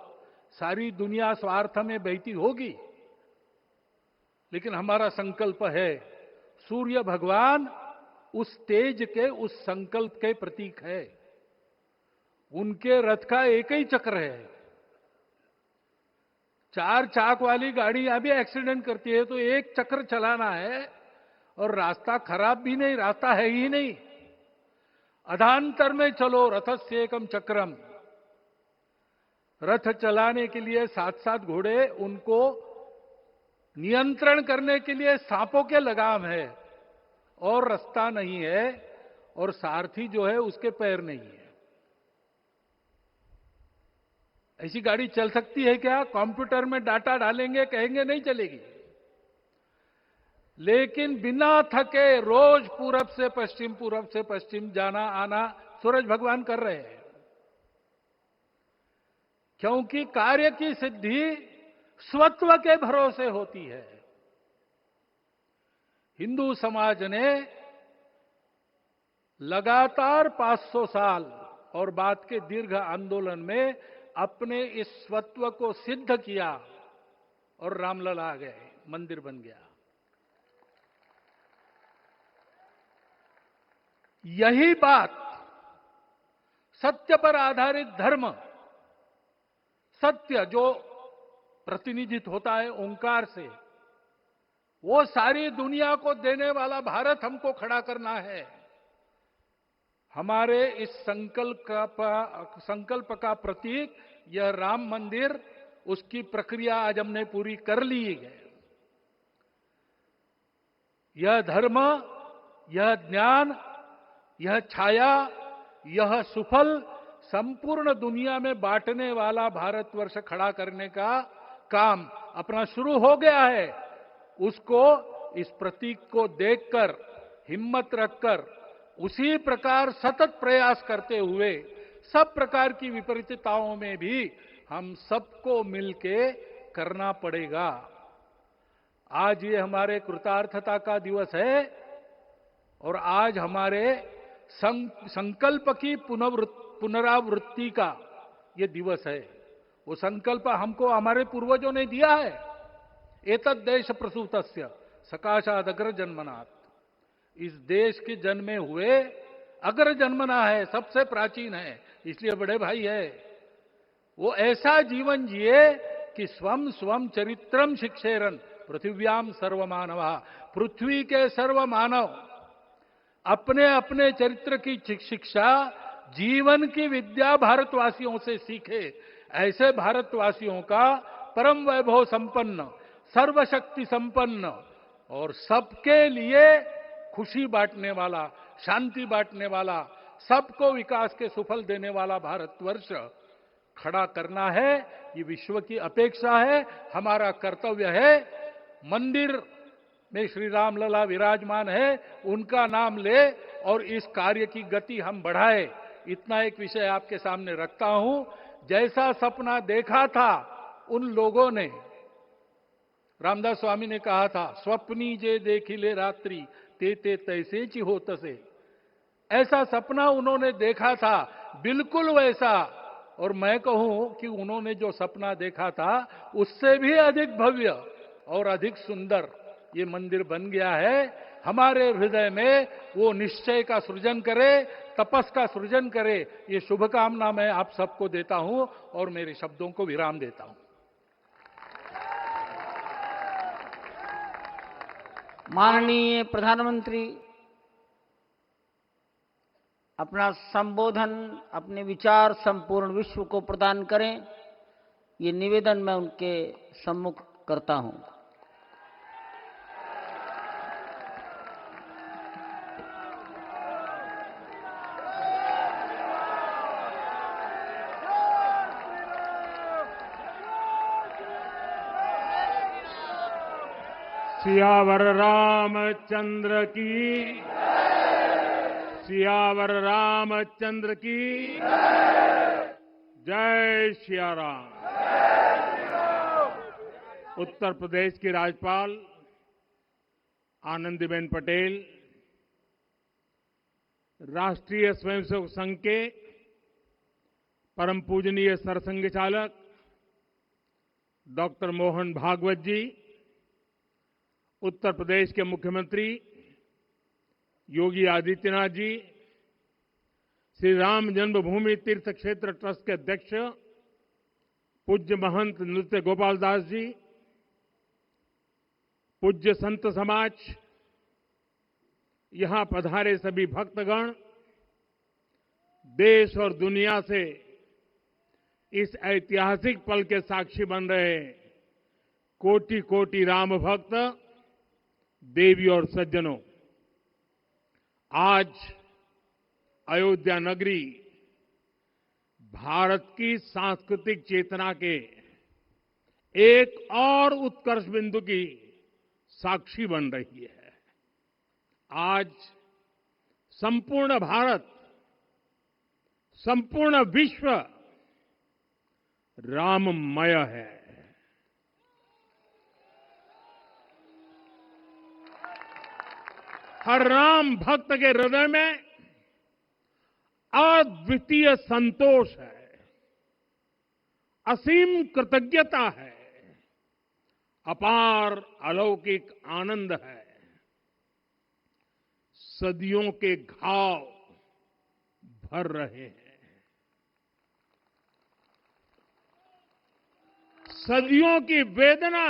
सारी दुनिया स्वार्थ में बहती होगी, लेकिन हमारा संकल्प है। सूर्य भगवान उस तेज के, उस संकल्प के प्रतीक है। उनके रथ का एक ही चक्र है। 4 चाक वाली गाड़ी यहां भी एक्सीडेंट करती है तो एक चक्र चलाना है, और रास्ता खराब भी नहीं, रास्ता है ही नहीं। अधांतर में चलो रथस्य एकम चक्रम। रथ चलाने के लिए 7-7 घोड़े, उनको नियंत्रण करने के लिए सांपों के लगाम है, और रास्ता नहीं है, और सारथी जो है उसके पैर नहीं है। ऐसी गाड़ी चल सकती है क्या? कंप्यूटर में डाटा डालेंगे, कहेंगे नहीं चलेगी। लेकिन बिना थके रोज पूरब से पश्चिम, पूरब से पश्चिम जाना आना सूरज भगवान कर रहे हैं। क्योंकि कार्य की सिद्धि स्वत्व के भरोसे होती है। हिंदू समाज ने लगातार 500 साल और बाद के दीर्घ आंदोलन में अपने इस स्वत्व को सिद्ध किया, और रामलला आ गए, मंदिर बन गया। यही बात सत्य पर आधारित धर्म, सत्य जो प्रतिनिधित होता है ओंकार से, वो सारी दुनिया को देने वाला भारत हमको खड़ा करना है। हमारे इस संकल्प का प्रतीक यह राम मंदिर, उसकी प्रक्रिया आज हमने पूरी कर ली है। यह धर्म, यह ज्ञान, यह छाया, यह सुफल संपूर्ण दुनिया में बांटने वाला भारतवर्ष खड़ा करने का काम अपना शुरू हो गया है। उसको, इस प्रतीक को देखकर, हिम्मत रखकर, उसी प्रकार सतत प्रयास करते हुए सब प्रकार की विपरीतताओं में भी हम सबको मिलके करना पड़ेगा। आज ये हमारे कृतार्थता का दिवस है, और आज हमारे संकल्प की पुनरावृत्ति का ये दिवस है। वो संकल्प हमको हमारे पूर्वजों ने दिया है। एतद् देश प्रसूतस्य सकाशाद अग्र जन्मनात्। इस देश के जन्मे हुए अग्र जन्मना है, सबसे प्राचीन है, इसलिए बड़े भाई है। वो ऐसा जीवन जिए कि स्वम स्वम चरित्रम शिक्षेरन पृथिव्याम सर्वमानवा। पृथ्वी के सर्व मानव अपने अपने चरित्र की शिक्षा, जीवन की विद्या भारतवासियों से सीखे। ऐसे भारतवासियों का परम वैभव संपन्न, सर्वशक्ति संपन्न और सबके लिए खुशी बांटने वाला, शांति बांटने वाला, सबको विकास के सुफल देने वाला भारतवर्ष खड़ा करना है। ये विश्व की अपेक्षा है, हमारा कर्तव्य है। मंदिर में श्री रामलला विराजमान है, उनका नाम ले और इस कार्य की गति हम बढ़ाए। इतना एक विषय आपके सामने रखता हूं। जैसा सपना देखा था उन लोगों ने, रामदास स्वामी ने कहा था, स्वप्नी जे देखिले रात्रि ते ते तैसे ची हो तसे। ऐसा सपना उन्होंने देखा था, बिल्कुल वैसा। और मैं कहूं कि उन्होंने जो सपना देखा था उससे भी अधिक भव्य और अधिक सुंदर ये मंदिर बन गया है। हमारे हृदय में वो निश्चय का सृजन करे, तपस का सृजन करे। ये शुभकामना मैं आप सबको देता हूं और मेरे शब्दों को विराम देता हूं। माननीय प्रधानमंत्री अपना संबोधन, अपने विचार संपूर्ण विश्व को प्रदान करें, ये निवेदन मैं उनके सम्मुख करता हूं। सियावर रामचंद्र की, सियावर रामचंद्र की जय सिया राम। उत्तर प्रदेश की राज्यपाल आनंदीबेन पटेल, राष्ट्रीय स्वयंसेवक संघ के परम पूजनीय सरसंघ चालक डॉक्टर मोहन भागवत जी, उत्तर प्रदेश के मुख्यमंत्री योगी आदित्यनाथ जी, श्री राम जन्मभूमि तीर्थ क्षेत्र ट्रस्ट के अध्यक्ष पूज्य महंत नृत्य गोपाल दास जी, पूज्य संत समाज, यहां पधारे सभी भक्तगण, देश और दुनिया से इस ऐतिहासिक पल के साक्षी बन रहे कोटि कोटि राम भक्त, देवी और सज्जनों, आज अयोध्या नगरी भारत की सांस्कृतिक चेतना के एक और उत्कर्ष बिंदु की साक्षी बन रही है। आज संपूर्ण भारत, संपूर्ण विश्व राममय है। हर राम भक्त के हृदय में अद्वितीय संतोष है, असीम कृतज्ञता है, अपार अलौकिक आनंद है। सदियों के घाव भर रहे हैं, सदियों की वेदना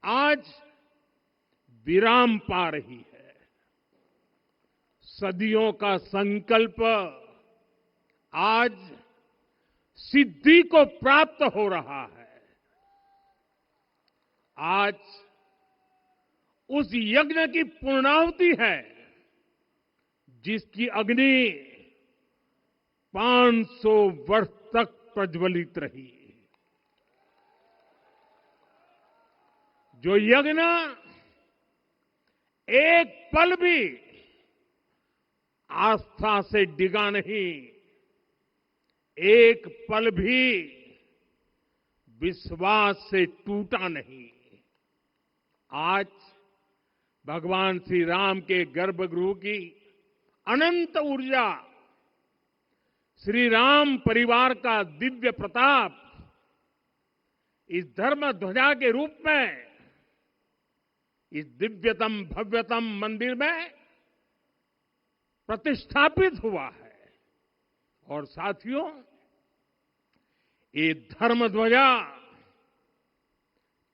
आज विराम पा रही है, सदियों का संकल्प आज सिद्धि को प्राप्त हो रहा है। आज उस यज्ञ की पूर्णाहुति है जिसकी अग्नि 500 वर्ष तक प्रज्वलित रही। जो यज्ञ एक पल भी आस्था से डिगा नहीं, एक पल भी विश्वास से टूटा नहीं। आज भगवान श्री राम के गर्भगृह की अनंत ऊर्जा, श्री राम परिवार का दिव्य प्रताप इस धर्म ध्वजा के रूप में इस दिव्यतम भव्यतम मंदिर में प्रतिष्ठापित हुआ है। और साथियों, ये धर्म ध्वजा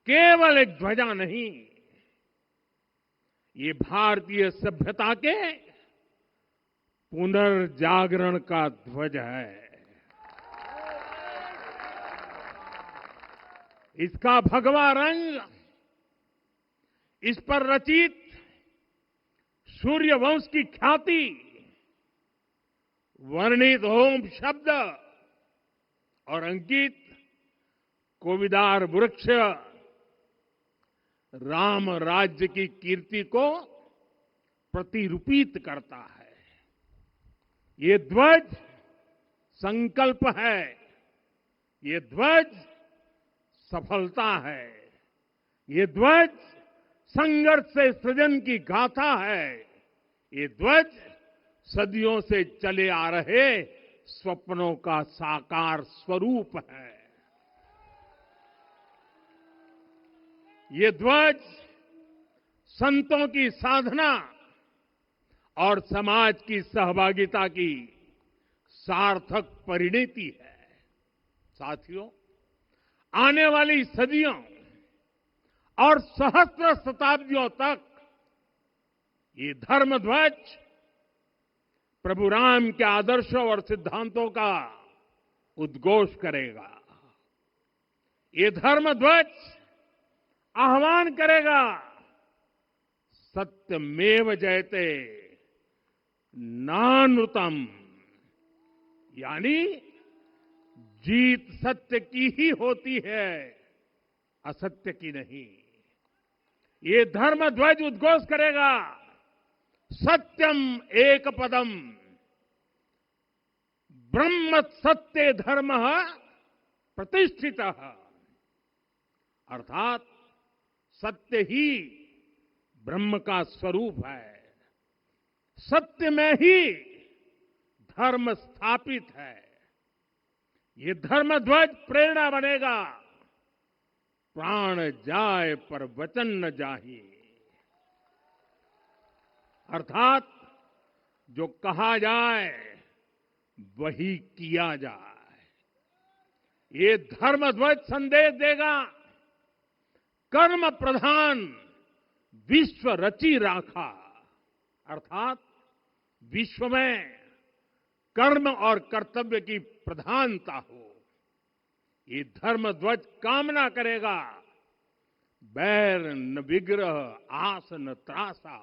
केवल एक ध्वजा नहीं, ये भारतीय सभ्यता के पुनर्जागरण का ध्वज है। इसका भगवा रंग, इस पर रचित सूर्य वंश की ख्याति, वर्णित ओम शब्द और अंकित कोविदार वृक्ष राम राज्य की कीर्ति को प्रतिरूपित करता है। ये ध्वज संकल्प है, ये ध्वज सफलता है, ये ध्वज संघर्ष से सृजन की गाथा है, ये ध्वज सदियों से चले आ रहे स्वप्नों का साकार स्वरूप है। ये ध्वज संतों की साधना और समाज की सहभागिता की सार्थक परिणति है। साथियों, आने वाली सदियों और सहस्त्र शताब्दियों तक ये धर्म ध्वज प्रभु राम के आदर्शों और सिद्धांतों का उद्घोष करेगा। ये धर्म ध्वज आह्वान करेगा, सत्यमेव जयते नानृतम, यानी जीत सत्य की ही होती है, असत्य की नहीं। ये धर्म ध्वज उद्घोष करेगा, सत्यम एक पदम ब्रह्म सत्य धर्म प्रतिष्ठित, अर्थात सत्य ही ब्रह्म का स्वरूप है, सत्य में ही धर्म स्थापित है। ये धर्म ध्वज प्रेरणा बनेगा, प्राण जाए पर वचन न जाही, अर्थात जो कहा जाए वही किया जाए। ये धर्म ध्वज संदेश देगा, कर्म प्रधान विश्व रची राखा, अर्थात विश्व में कर्म और कर्तव्य की प्रधानता हो। ये धर्म ध्वज कामना करेगा, बैर न विग्रह आस न त्रासा,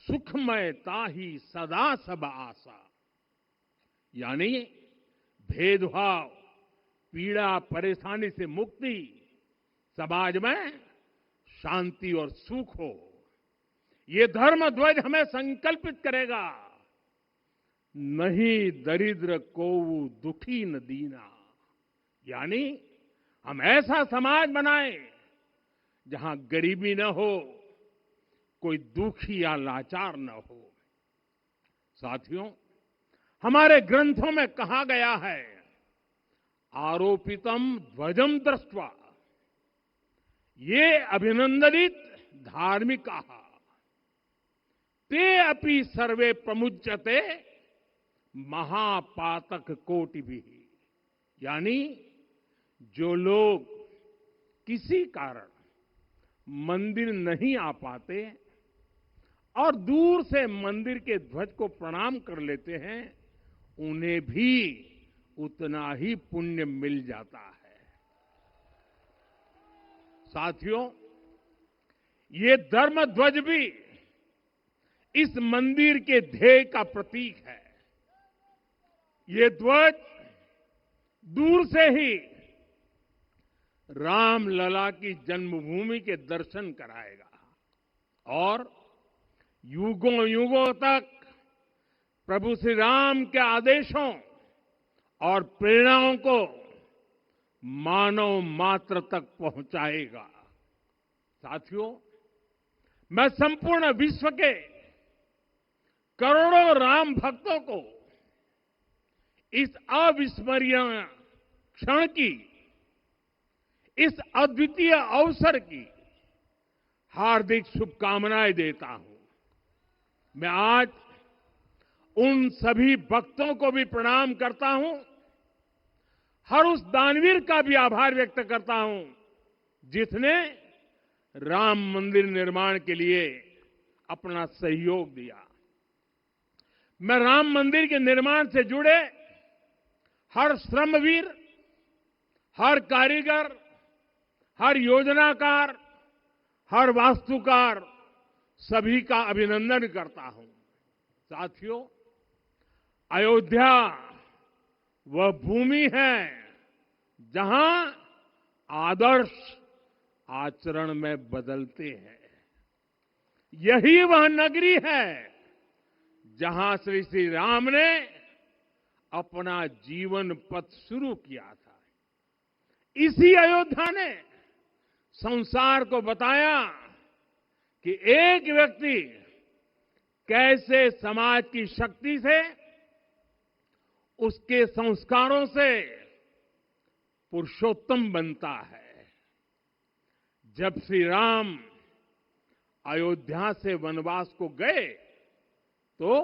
सुखमय ताही सदा सब आशा, यानी भेदभाव, पीड़ा, परेशानी से मुक्ति, समाज में शांति और सुख हो। ये धर्म ध्वज हमें संकल्पित करेगा, नहीं दरिद्र कोऊ दुखी न दीना, यानी हम ऐसा समाज बनाएं जहां गरीबी न हो, कोई दुखी या लाचार न हो। साथियों, हमारे ग्रंथों में कहा गया है, आरोपितम ध्वजम दृष्ट्वा, ये अभिनंदनित धार्मिका ते अपि सर्वे प्रमुच्यते महापातक कोटि भी, यानी जो लोग किसी कारण मंदिर नहीं आ पाते और दूर से मंदिर के ध्वज को प्रणाम कर लेते हैं, उन्हें भी उतना ही पुण्य मिल जाता है। साथियों, ये धर्म ध्वज भी इस मंदिर के ध्येय का प्रतीक है। ये ध्वज दूर से ही रामलला की जन्मभूमि के दर्शन कराएगा और युगों युगों तक प्रभु श्री राम के आदेशों और प्रेरणाओं को मानव मात्र तक पहुंचाएगा। साथियों, मैं संपूर्ण विश्व के करोड़ों राम भक्तों को इस अविस्मरणीय क्षण की, इस अद्वितीय अवसर की हार्दिक शुभकामनाएं देता हूं। मैं आज उन सभी भक्तों को भी प्रणाम करता हूं, हर उस दानवीर का भी आभार व्यक्त करता हूं जिसने राम मंदिर निर्माण के लिए अपना सहयोग दिया। मैं राम मंदिर के निर्माण से जुड़े हर श्रमवीर, हर कारीगर, हर योजनाकार, हर वास्तुकार, सभी का अभिनंदन करता हूं। साथियों, अयोध्या वह भूमि है जहां आदर्श आचरण में बदलते हैं। यही वह नगरी है जहां श्री राम ने अपना जीवन पथ शुरू किया था। इसी अयोध्या ने संसार को बताया कि एक व्यक्ति कैसे समाज की शक्ति से, उसके संस्कारों से पुरुषोत्तम बनता है। जब श्री राम अयोध्या से वनवास को गए तो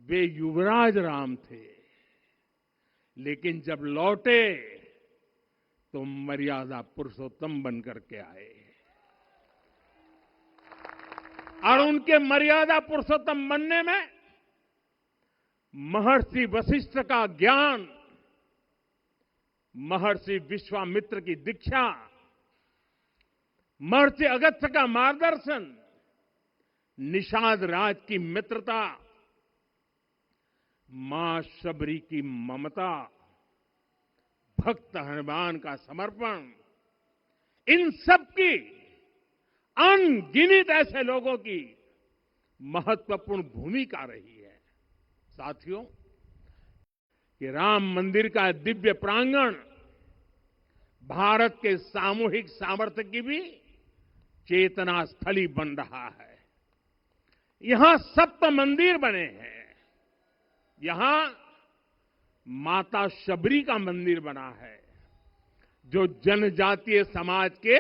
वे युवराज राम थे, लेकिन जब लौटे तो मर्यादा पुरुषोत्तम बनकर के आए और उनके मर्यादा पुरुषोत्तम बनने में महर्षि वशिष्ठ का ज्ञान, महर्षि विश्वामित्र की दीक्षा, महर्षि अगस्त्य का मार्गदर्शन, निषाद राज की मित्रता, मां शबरी की ममता, भक्त हनुमान का समर्पण, इन सब की अनगिनत ऐसे लोगों की महत्वपूर्ण भूमिका रही है। साथियों, कि राम मंदिर का दिव्य प्रांगण भारत के सामूहिक सामर्थ्य की भी चेतना स्थली बन रहा है। यहां 7 मंदिर बने हैं। यहां माता शबरी का मंदिर बना है, जो जनजातीय समाज के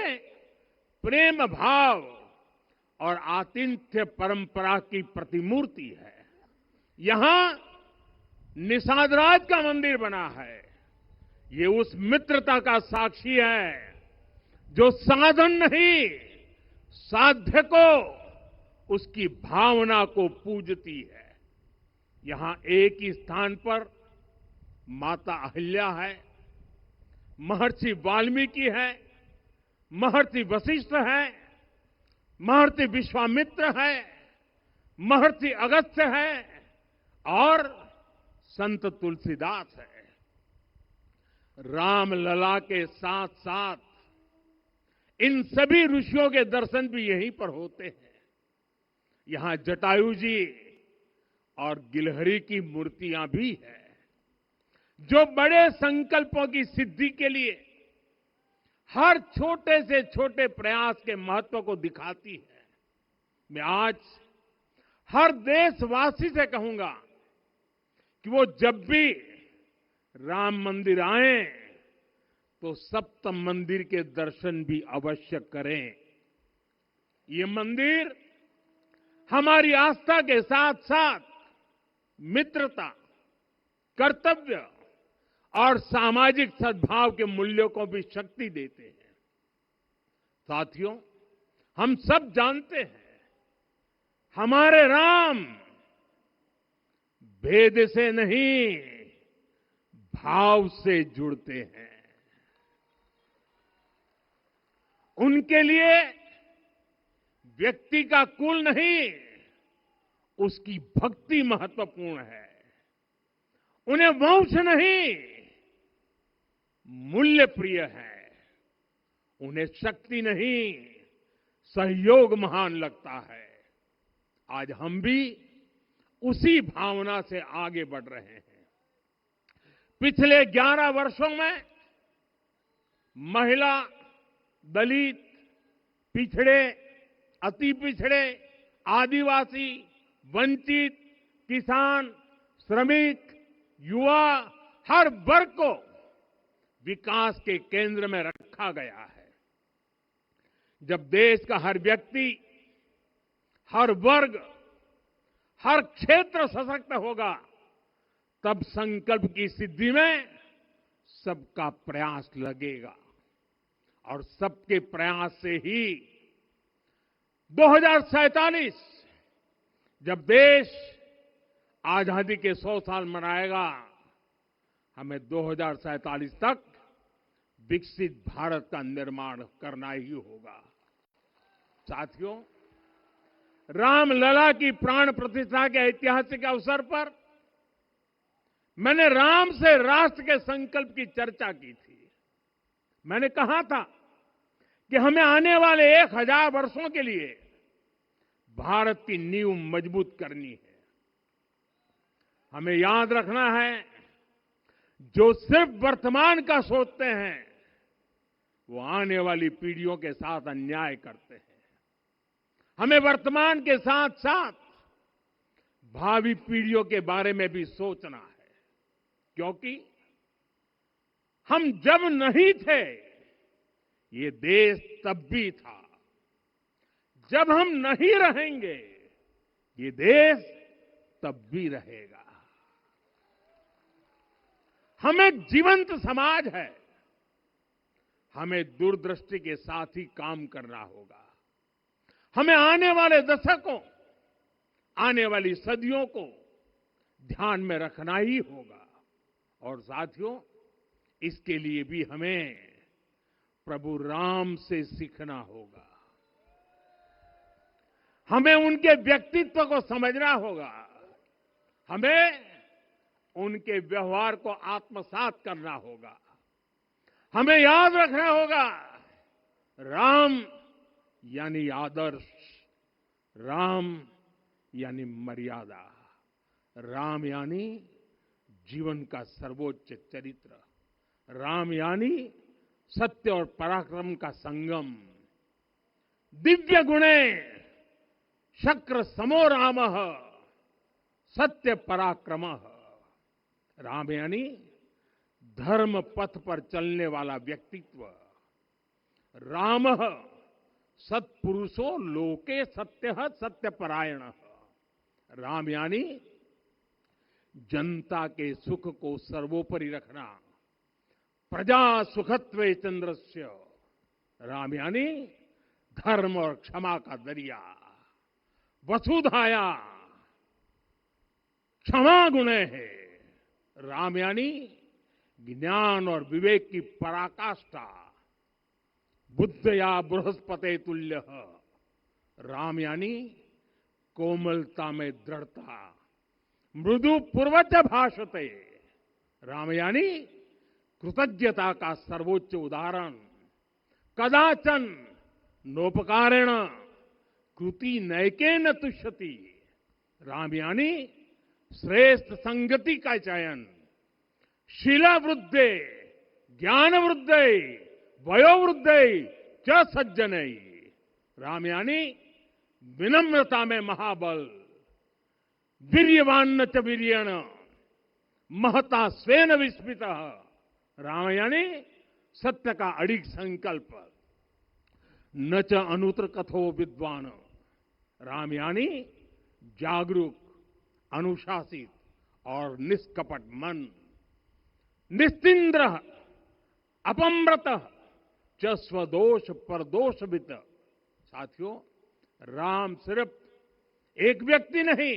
प्रेम भाव और आतिथ्य परंपरा की प्रतिमूर्ति है। यहां निषादराज का मंदिर बना है। ये उस मित्रता का साक्षी है जो साधन नहीं, साध्य को, उसकी भावना को पूजती है। यहां एक ही स्थान पर माता अहिल्या है, महर्षि वाल्मीकि है, महर्षि वशिष्ठ है, महर्षि विश्वामित्र है, महर्षि अगस्त्य है और संत तुलसीदास है। रामलला के साथ साथ इन सभी ऋषियों के दर्शन भी यहीं पर होते हैं। यहां जटायु जी और गिलहरी की मूर्तियां भी है, जो बड़े संकल्पों की सिद्धि के लिए हर छोटे से छोटे प्रयास के महत्व को दिखाती है। मैं आज हर देशवासी से कहूंगा कि वो जब भी राम मंदिर आए तो सप्त मंदिर के दर्शन भी अवश्य करें। ये मंदिर हमारी आस्था के साथ साथ मित्रता, कर्तव्य और सामाजिक सद्भाव के मूल्यों को भी शक्ति देते हैं। साथियों, हम सब जानते हैं हमारे राम भेद से नहीं, भाव से जुड़ते हैं। उनके लिए व्यक्ति का कुल नहीं, उसकी भक्ति महत्वपूर्ण है। उन्हें वंश नहीं, मूल्य प्रिय है। उन्हें शक्ति नहीं, सहयोग महान लगता है। आज हम भी उसी भावना से आगे बढ़ रहे हैं। पिछले 11 वर्षों में महिला, दलित, पिछड़े, अति पिछड़े, आदिवासी, वंचित, किसान, श्रमिक, युवा, हर वर्ग को विकास के केंद्र में रखा गया है। जब देश का हर व्यक्ति, हर वर्ग, हर क्षेत्र सशक्त होगा, तब संकल्प की सिद्धि में सबका प्रयास लगेगा और सबके प्रयास से ही 2047 जब देश आजादी के 100 साल मनाएगा, हमें 2047 तक विकसित भारत का निर्माण करना ही होगा। साथियों, रामलला की प्राण प्रतिष्ठा के ऐतिहासिक अवसर पर मैंने राम से राष्ट्र के संकल्प की चर्चा की थी। मैंने कहा था कि हमें आने वाले 1000 वर्षों के लिए भारत की नींव मजबूत करनी है। हमें याद रखना है, जो सिर्फ वर्तमान का सोचते हैं वो आने वाली पीढ़ियों के साथ अन्याय करते हैं। हमें वर्तमान के साथ साथ भावी पीढ़ियों के बारे में भी सोचना है, क्योंकि हम जब नहीं थे ये देश तब भी था, जब हम नहीं रहेंगे ये देश तब भी रहेगा। हम एक जीवंत समाज है, हमें दूरदृष्टि के साथ ही काम करना होगा। हमें आने वाले दशकों, आने वाली सदियों को ध्यान में रखना ही होगा। और साथियों, इसके लिए भी हमें प्रभु राम से सीखना होगा। हमें उनके व्यक्तित्व को समझना होगा। हमें उनके व्यवहार को आत्मसात करना होगा। हमें याद रखना होगा, राम यानी आदर्श, राम यानी मर्यादा, राम यानी जीवन का सर्वोच्च चरित्र, राम यानी सत्य और पराक्रम का संगम। दिव्य गुणे शक्र समो रामः सत्य पराक्रमः। राम यानी धर्म पथ पर चलने वाला व्यक्तित्व। रामः सत्पुरुषो लोके सत्यः सत्यपरायणः। राम यानी जनता के सुख को सर्वोपरि रखना। प्रजा सुखत्वे चंद्रस्य। राम यानी धर्म और क्षमा का दरिया। वसुधाया क्षमा गुणे है। राम यानी ज्ञान और विवेक की पराकाष्ठा। बुद्ध या बृहस्पति तुल्य। राम यानी कोमलता में दृढ़ता। मृदु पूर्वज भाषते। राम यानी कृतज्ञता का सर्वोच्च उदाहरण। कदाचन नोपकारेण कृति नैकेन तुष्यति। राम यानी श्रेष्ठ संगति का चयन। शीला वृद्धे ज्ञान वृद्धे वयोवृद्धे च सज्जनै। राम यानी विनम्रता में महाबल। वीर्यवान च वीर्येण महता स्वेन विस्मितः। राम यानी सत्य का अडिग संकल्प। न च अनुत्र कथो विद्वान। राम यानी जागरूक, अनुशासित और निष्कपट मन। निस्तिंद्र अपम्रत च स्वदोष परदोषवित। साथियों, राम सिर्फ एक व्यक्ति नहीं,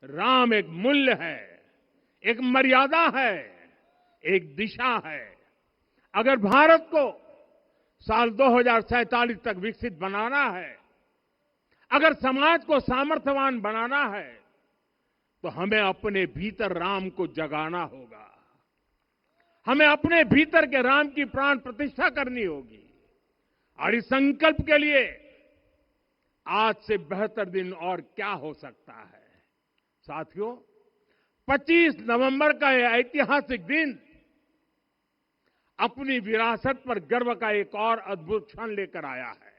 राम एक मूल्य है, एक मर्यादा है, एक दिशा है। अगर भारत को साल 2047 तक विकसित बनाना है, अगर समाज को सामर्थ्यवान बनाना है, तो हमें अपने भीतर राम को जगाना होगा। हमें अपने भीतर के राम की प्राण प्रतिष्ठा करनी होगी। और इस संकल्प के लिए आज से बेहतर दिन और क्या हो सकता है। साथियों, 25 नवंबर का यह ऐतिहासिक दिन अपनी विरासत पर गर्व का एक और अद्भुत क्षण लेकर आया है।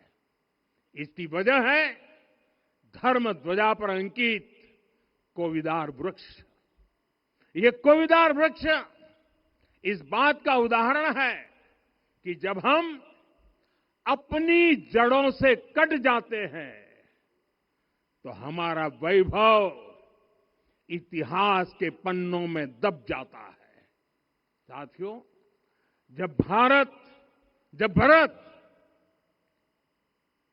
इसकी वजह है धर्म ध्वजा पर अंकित कोविदार वृक्ष। ये कोविदार वृक्ष इस बात का उदाहरण है कि जब हम अपनी जड़ों से कट जाते हैं तो हमारा वैभव इतिहास के पन्नों में दब जाता है। साथियों, जब भरत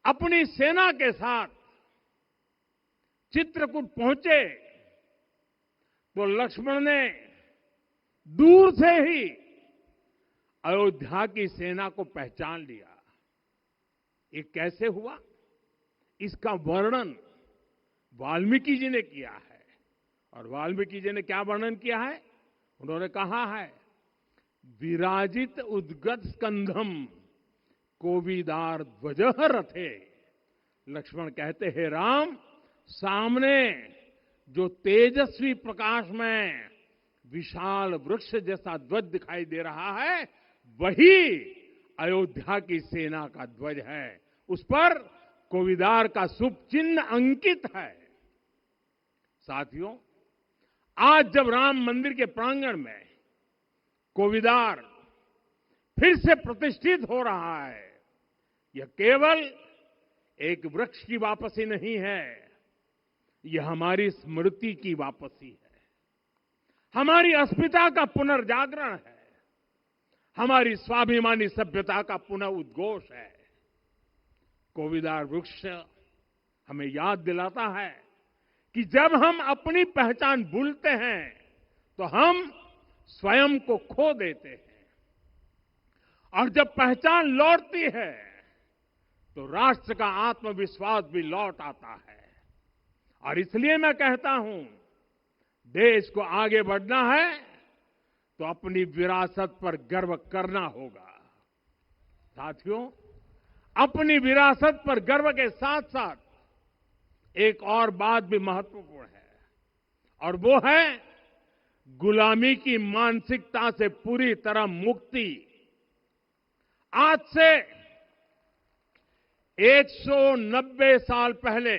अपनी सेना के साथ चित्रकूट पहुंचे तो लक्ष्मण ने दूर से ही अयोध्या की सेना को पहचान लिया। ये कैसे हुआ? इसका वर्णन वाल्मीकि जी ने किया है। और वाल्मीकि जी ने क्या वर्णन किया है? उन्होंने कहा है, विराजित उद्गत स्कंधम कोविदार ध्वज रथे। लक्ष्मण कहते हैं, राम, सामने जो तेजस्वी प्रकाश में विशाल वृक्ष जैसा ध्वज दिखाई दे रहा है, वही अयोध्या की सेना का ध्वज है। उस पर कोविदार का शुभ चिन्ह अंकित है। साथियों, आज जब राम मंदिर के प्रांगण में कोविदार फिर से प्रतिष्ठित हो रहा है, यह केवल एक वृक्ष की वापसी नहीं है, यह हमारी स्मृति की वापसी है, हमारी अस्मिता का पुनर्जागरण है, हमारी स्वाभिमानी सभ्यता का पुनः उद्घोष है। कोविदार वृक्ष हमें याद दिलाता है कि जब हम अपनी पहचान भूलते हैं तो हम स्वयं को खो देते हैं, और जब पहचान लौटती है तो राष्ट्र का आत्मविश्वास भी लौट आता है। और इसलिए मैं कहता हूं, देश को आगे बढ़ना है तो अपनी विरासत पर गर्व करना होगा। साथियों, अपनी विरासत पर गर्व के साथ साथ एक और बात भी महत्वपूर्ण है, और वो है गुलामी की मानसिकता से पूरी तरह मुक्ति। आज से 190 साल पहले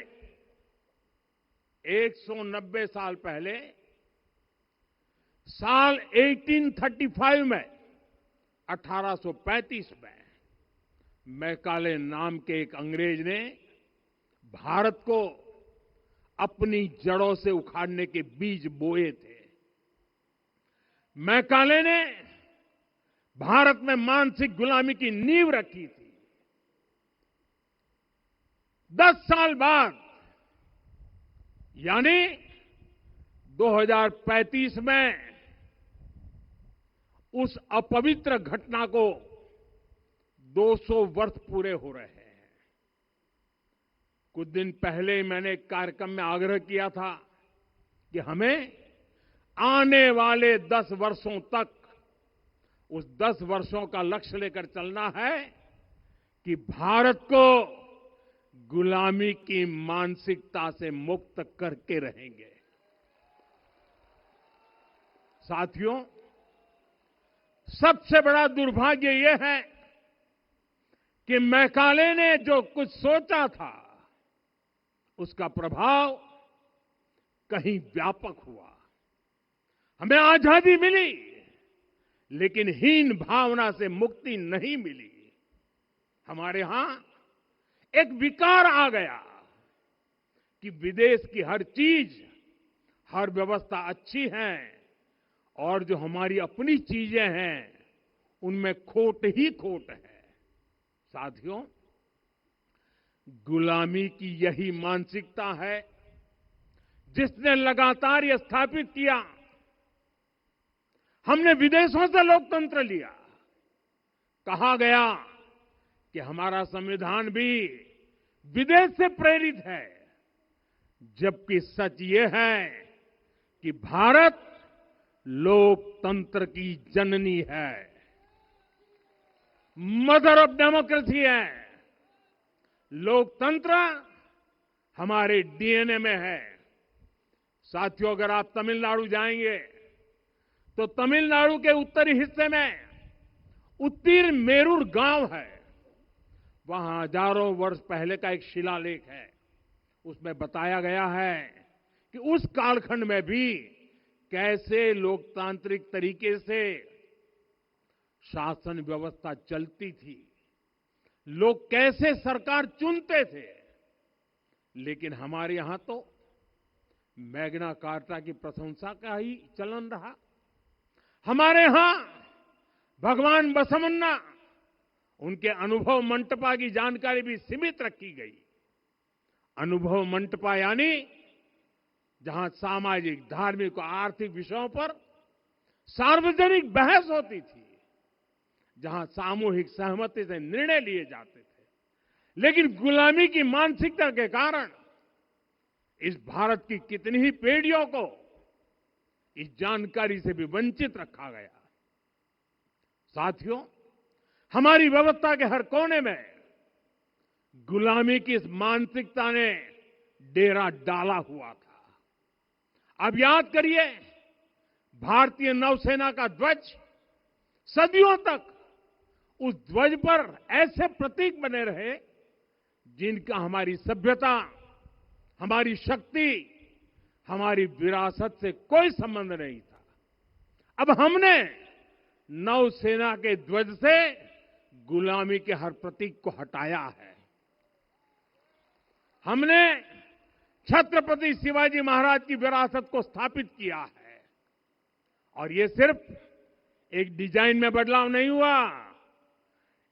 190 साल पहले साल 1835 में 1835 में मैकाले नाम के एक अंग्रेज ने भारत को अपनी जड़ों से उखाड़ने के बीज बोए थे। मैकाले ने भारत में मानसिक गुलामी की नींव रखी थी। 10 साल बाद यानी 2035 में उस अपवित्र घटना को 200 वर्ष पूरे हो रहे हैं। कुछ दिन पहले मैंने एक कार्यक्रम में आग्रह किया था कि हमें आने वाले 10 वर्षों तक उस 10 वर्षों का लक्ष्य लेकर चलना है कि भारत को गुलामी की मानसिकता से मुक्त करके रहेंगे। साथियों, सबसे बड़ा दुर्भाग्य यह है कि मैकाले ने जो कुछ सोचा था उसका प्रभाव कहीं व्यापक हुआ। हमें आजादी मिली, लेकिन हीन भावना से मुक्ति नहीं मिली। हमारे यहां एक विकार आ गया कि विदेश की हर चीज, हर व्यवस्था अच्छी है और जो हमारी अपनी चीजें हैं उनमें खोट ही खोट है। साथियों, गुलामी की यही मानसिकता है जिसने लगातार यह स्थापित किया। हमने विदेशों से लोकतंत्र लिया। कहा गया कि हमारा संविधान भी विदेश से प्रेरित है, जबकि सच ये है कि भारत लोकतंत्र की जननी है, मदर ऑफ डेमोक्रेसी है। लोकतंत्र हमारे डीएनए में है। साथियों, अगर आप तमिलनाडु जाएंगे तो तमिलनाडु के उत्तरी हिस्से में उत्तीर मेरूर गांव है। वहां हजारों वर्ष पहले का एक शिलालेख है। उसमें बताया गया है कि उस कालखंड में भी कैसे लोकतांत्रिक तरीके से शासन व्यवस्था चलती थी, लोग कैसे सरकार चुनते थे। लेकिन हमारे यहां तो मैग्ना कार्टा की प्रशंसा का ही चलन रहा। हमारे यहां भगवान बसवन्ना, उनके अनुभव मंटपा की जानकारी भी सीमित रखी गई। अनुभव मंटपा यानी जहां सामाजिक, धार्मिक और आर्थिक विषयों पर सार्वजनिक बहस होती थी, जहां सामूहिक सहमति से निर्णय लिए जाते थे। लेकिन गुलामी की मानसिकता के कारण इस भारत की कितनी ही पीढ़ियों को इस जानकारी से भी वंचित रखा गया। साथियों, हमारी व्यवस्था के हर कोने में गुलामी की इस मानसिकता ने डेरा डाला हुआ था। अब याद करिए, भारतीय नौसेना का ध्वज सदियों तक उस ध्वज पर ऐसे प्रतीक बने रहे जिनका हमारी सभ्यता, हमारी शक्ति, हमारी विरासत से कोई संबंध नहीं था। अब हमने नौसेना के ध्वज से गुलामी के हर प्रतीक को हटाया है। हमने छत्रपति शिवाजी महाराज की विरासत को स्थापित किया है। और ये सिर्फ एक डिजाइन में बदलाव नहीं हुआ,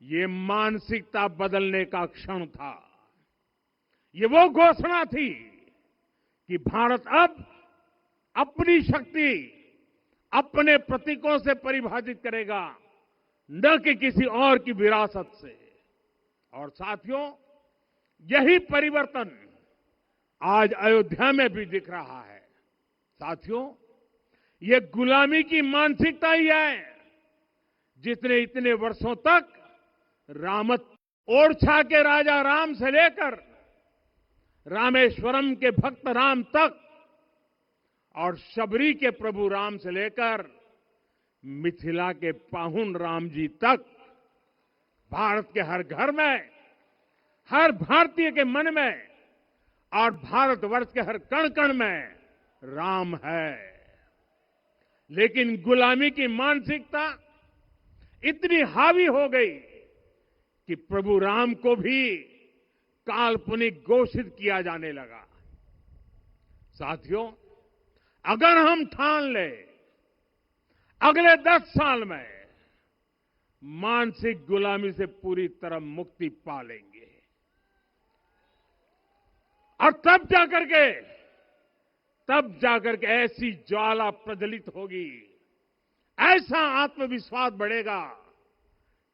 ये मानसिकता बदलने का क्षण था। ये वो घोषणा थी कि भारत अब अपनी शक्ति अपने प्रतीकों से परिभाषित करेगा, न कि किसी और की विरासत से। और साथियों, यही परिवर्तन आज अयोध्या में भी दिख रहा है। साथियों, ये गुलामी की मानसिकता ही है जिसने इतने वर्षों तक रामत्व ओरछा के राजा राम से लेकर रामेश्वरम के भक्त राम तक और शबरी के प्रभु राम से लेकर मिथिला के पाहुन राम जी तक भारत के हर घर में, हर भारतीय के मन में और भारतवर्ष के हर कण कण में राम है। लेकिन गुलामी की मानसिकता इतनी हावी हो गई कि प्रभु राम को भी काल्पनिक घोषित किया जाने लगा। साथियों, अगर हम ठान लें अगले 10 साल में मानसिक गुलामी से पूरी तरह मुक्ति पा लेंगे और तब जाकर के ऐसी ज्वाला प्रज्वलित होगी, ऐसा आत्मविश्वास बढ़ेगा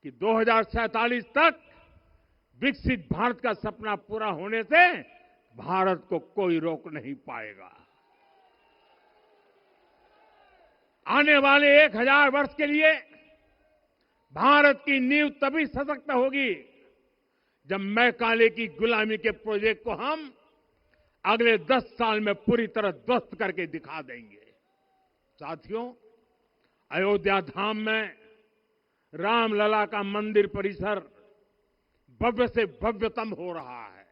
कि 2047 तक विकसित भारत का सपना पूरा होने से भारत को कोई रोक नहीं पाएगा। आने वाले 1000 वर्ष के लिए भारत की नींव तभी सशक्त होगी जब मैकाले की गुलामी के प्रोजेक्ट को हम अगले 10 साल में पूरी तरह ध्वस्त करके दिखा देंगे। साथियों, अयोध्या धाम में रामलला का मंदिर परिसर भव्य से भव्यतम हो रहा है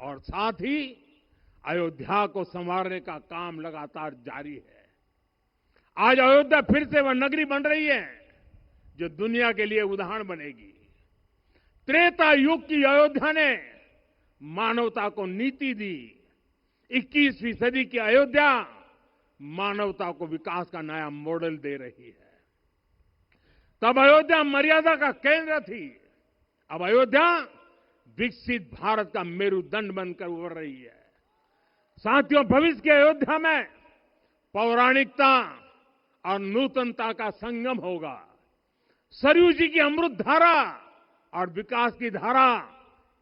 और साथ ही अयोध्या को संवारने का काम लगातार जारी है। आज अयोध्या फिर से वह नगरी बन रही है जो दुनिया के लिए उदाहरण बनेगी। त्रेता युग की अयोध्या ने मानवता को नीति दी। 21वीं सदी की अयोध्या मानवता को विकास का नया मॉडल दे रही है। तब अयोध्या मर्यादा का केंद्र थी, अब अयोध्या विकसित भारत का मेरुदंड बनकर उभर रही है। साथियों, भविष्य की अयोध्या में पौराणिकता और नूतनता का संगम होगा। सरयू जी की अमृत धारा और विकास की धारा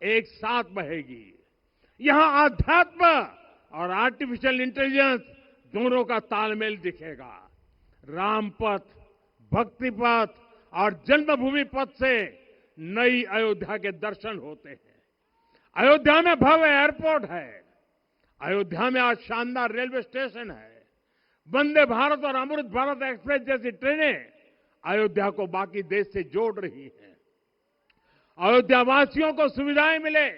एक साथ बहेगी। यहां आध्यात्म और आर्टिफिशियल इंटेलिजेंस दोनों का तालमेल दिखेगा। राम पथ, भक्ति पथ और जन्मभूमि पथ से नई अयोध्या के दर्शन होते हैं। अयोध्या में भव्य एयरपोर्ट है। अयोध्या में आज शानदार रेलवे स्टेशन है। वंदे भारत और अमृत भारत एक्सप्रेस जैसी ट्रेनें अयोध्या को बाकी देश से जोड़ रही हैं। अयोध्या वासियों को सुविधाएं मिले,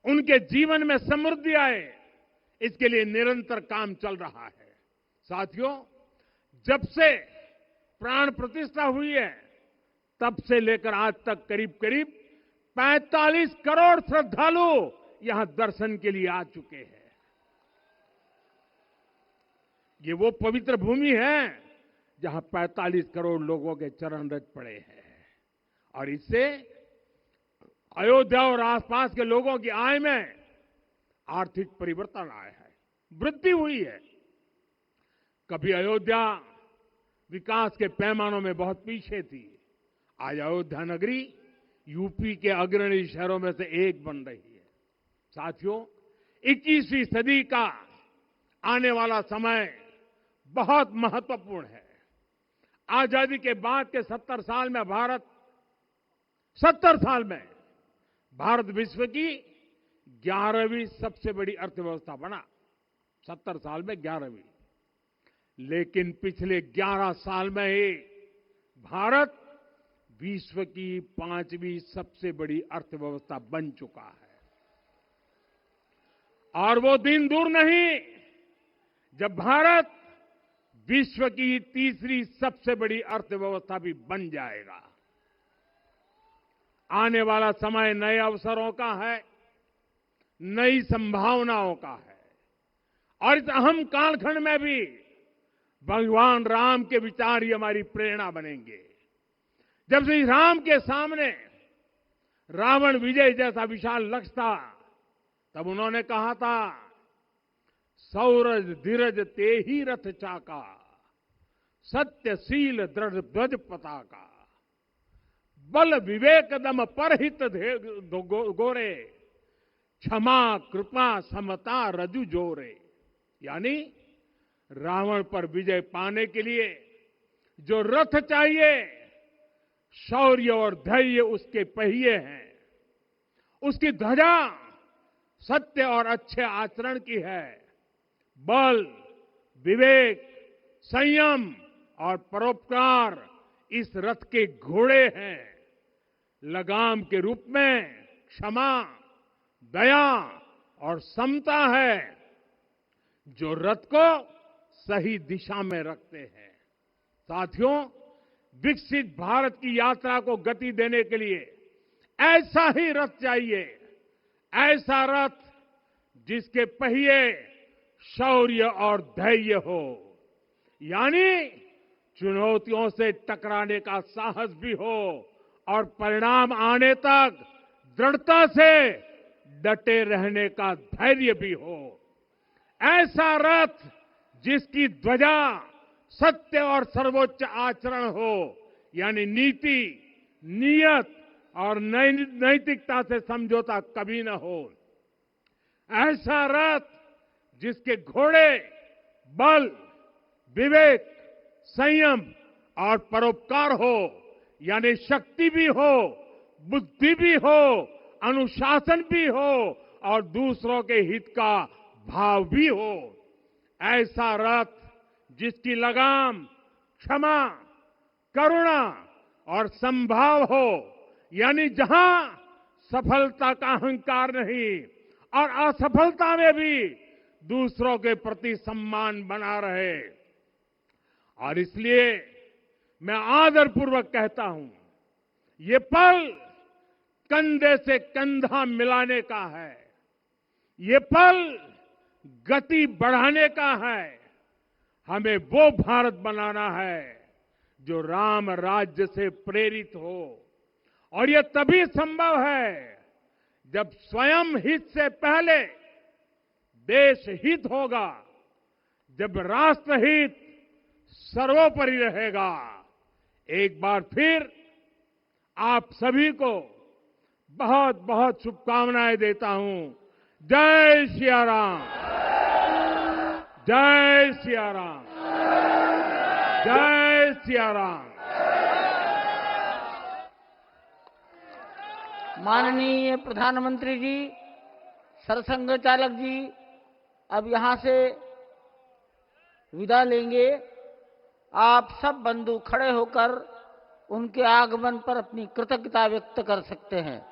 उनके जीवन में समृद्धि आए, इसके लिए निरंतर काम चल रहा है। साथियों, जब से प्राण प्रतिष्ठा हुई है तब से लेकर आज तक करीब करीब 45 करोड़ श्रद्धालु यहां दर्शन के लिए आ चुके हैं। ये वो पवित्र भूमि है जहां 45 करोड़ लोगों के चरण रज पड़े हैं और इससे अयोध्या और आसपास के लोगों की आय में आर्थिक परिवर्तन आया है, वृद्धि हुई है। कभी अयोध्या विकास के पैमानों में बहुत पीछे थी, आज अयोध्या नगरी यूपी के अग्रणी शहरों में से एक बन रही है। साथियों, 21वीं सदी का आने वाला समय बहुत महत्वपूर्ण है। आजादी के बाद के 70 साल में भारत विश्व की 11वीं सबसे बड़ी अर्थव्यवस्था बना। 70 साल में 11वीं। लेकिन पिछले 11 साल में ही भारत विश्व की 5वीं सबसे बड़ी अर्थव्यवस्था बन चुका है। और वो दिन दूर नहीं जब भारत विश्व की 3री सबसे बड़ी अर्थव्यवस्था भी बन जाएगा। आने वाला समय नए अवसरों का है, नई संभावनाओं का है और इस अहम कालखंड में भी भगवान राम के विचार ही हमारी प्रेरणा बनेंगे। जब श्री राम के सामने रावण विजय जैसा विशाल लक्ष्य था, तब उन्होंने कहा था, सौरज धीरज ते ही रथ चाका, सत्यशील दृढ़ ध्वज पताका, बल विवेक दम परहित गोरे, क्षमा कृपा समता रजु जोरे। यानी रावण पर विजय पाने के लिए जो रथ चाहिए, शौर्य और धैर्य उसके पहिए हैं। उसकी ध्वजा सत्य और अच्छे आचरण की है। बल, विवेक, संयम और परोपकार इस रथ के घोड़े हैं। लगाम के रूप में क्षमा, दया और समता है जो रथ को सही दिशा में रखते हैं। साथियों, विकसित भारत की यात्रा को गति देने के लिए ऐसा ही रथ चाहिए, ऐसा रथ जिसके पहिए शौर्य और धैर्य हो, यानी चुनौतियों से टकराने का साहस भी हो और परिणाम आने तक दृढ़ता से डटे रहने का धैर्य भी हो। ऐसा रथ जिसकी ध्वजा सत्य और सर्वोच्च आचरण हो, यानी नीति, नियत और नैतिकता से समझौता कभी न हो। ऐसा रथ जिसके घोड़े बल, विवेक, संयम और परोपकार हो, यानी शक्ति भी हो, बुद्धि भी हो, अनुशासन भी हो और दूसरों के हित का भाव भी हो। ऐसा रथ जिसकी लगाम क्षमा, करुणा और संभाव हो, यानी जहां सफलता का अहंकार नहीं और असफलता में भी दूसरों के प्रति सम्मान बना रहे। और इसलिए मैं आदरपूर्वक कहता हूं, ये पल कंधे से कंधा मिलाने का है, ये पल गति बढ़ाने का है। हमें वो भारत बनाना है जो राम राज्य से प्रेरित हो, और ये तभी संभव है जब स्वयं हित से पहले देश हित होगा, जब राष्ट्रहित सर्वोपरि रहेगा। एक बार फिर आप सभी को बहुत बहुत शुभकामनाएं देता हूं। जय सिया राम, जय सिया राम, जय सिया राम। माननीय प्रधानमंत्री जी, सरसंघ चालक जी अब यहां से विदा लेंगे। आप सब बंधु खड़े होकर उनके आगमन पर अपनी कृतज्ञता व्यक्त कर सकते हैं।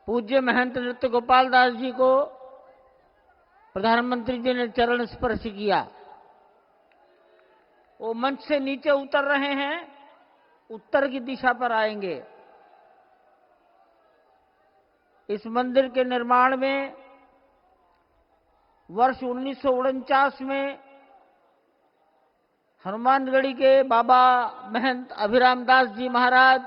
पूज्य महंत नृत्य गोपाल दास जी को प्रधानमंत्री जी ने चरण स्पर्श किया। वो मंच से नीचे उतर रहे हैं, उत्तर की दिशा पर आएंगे। इस मंदिर के निर्माण में वर्ष 1949 में हनुमानगढ़ी के बाबा महंत अभिराम दास जी महाराज,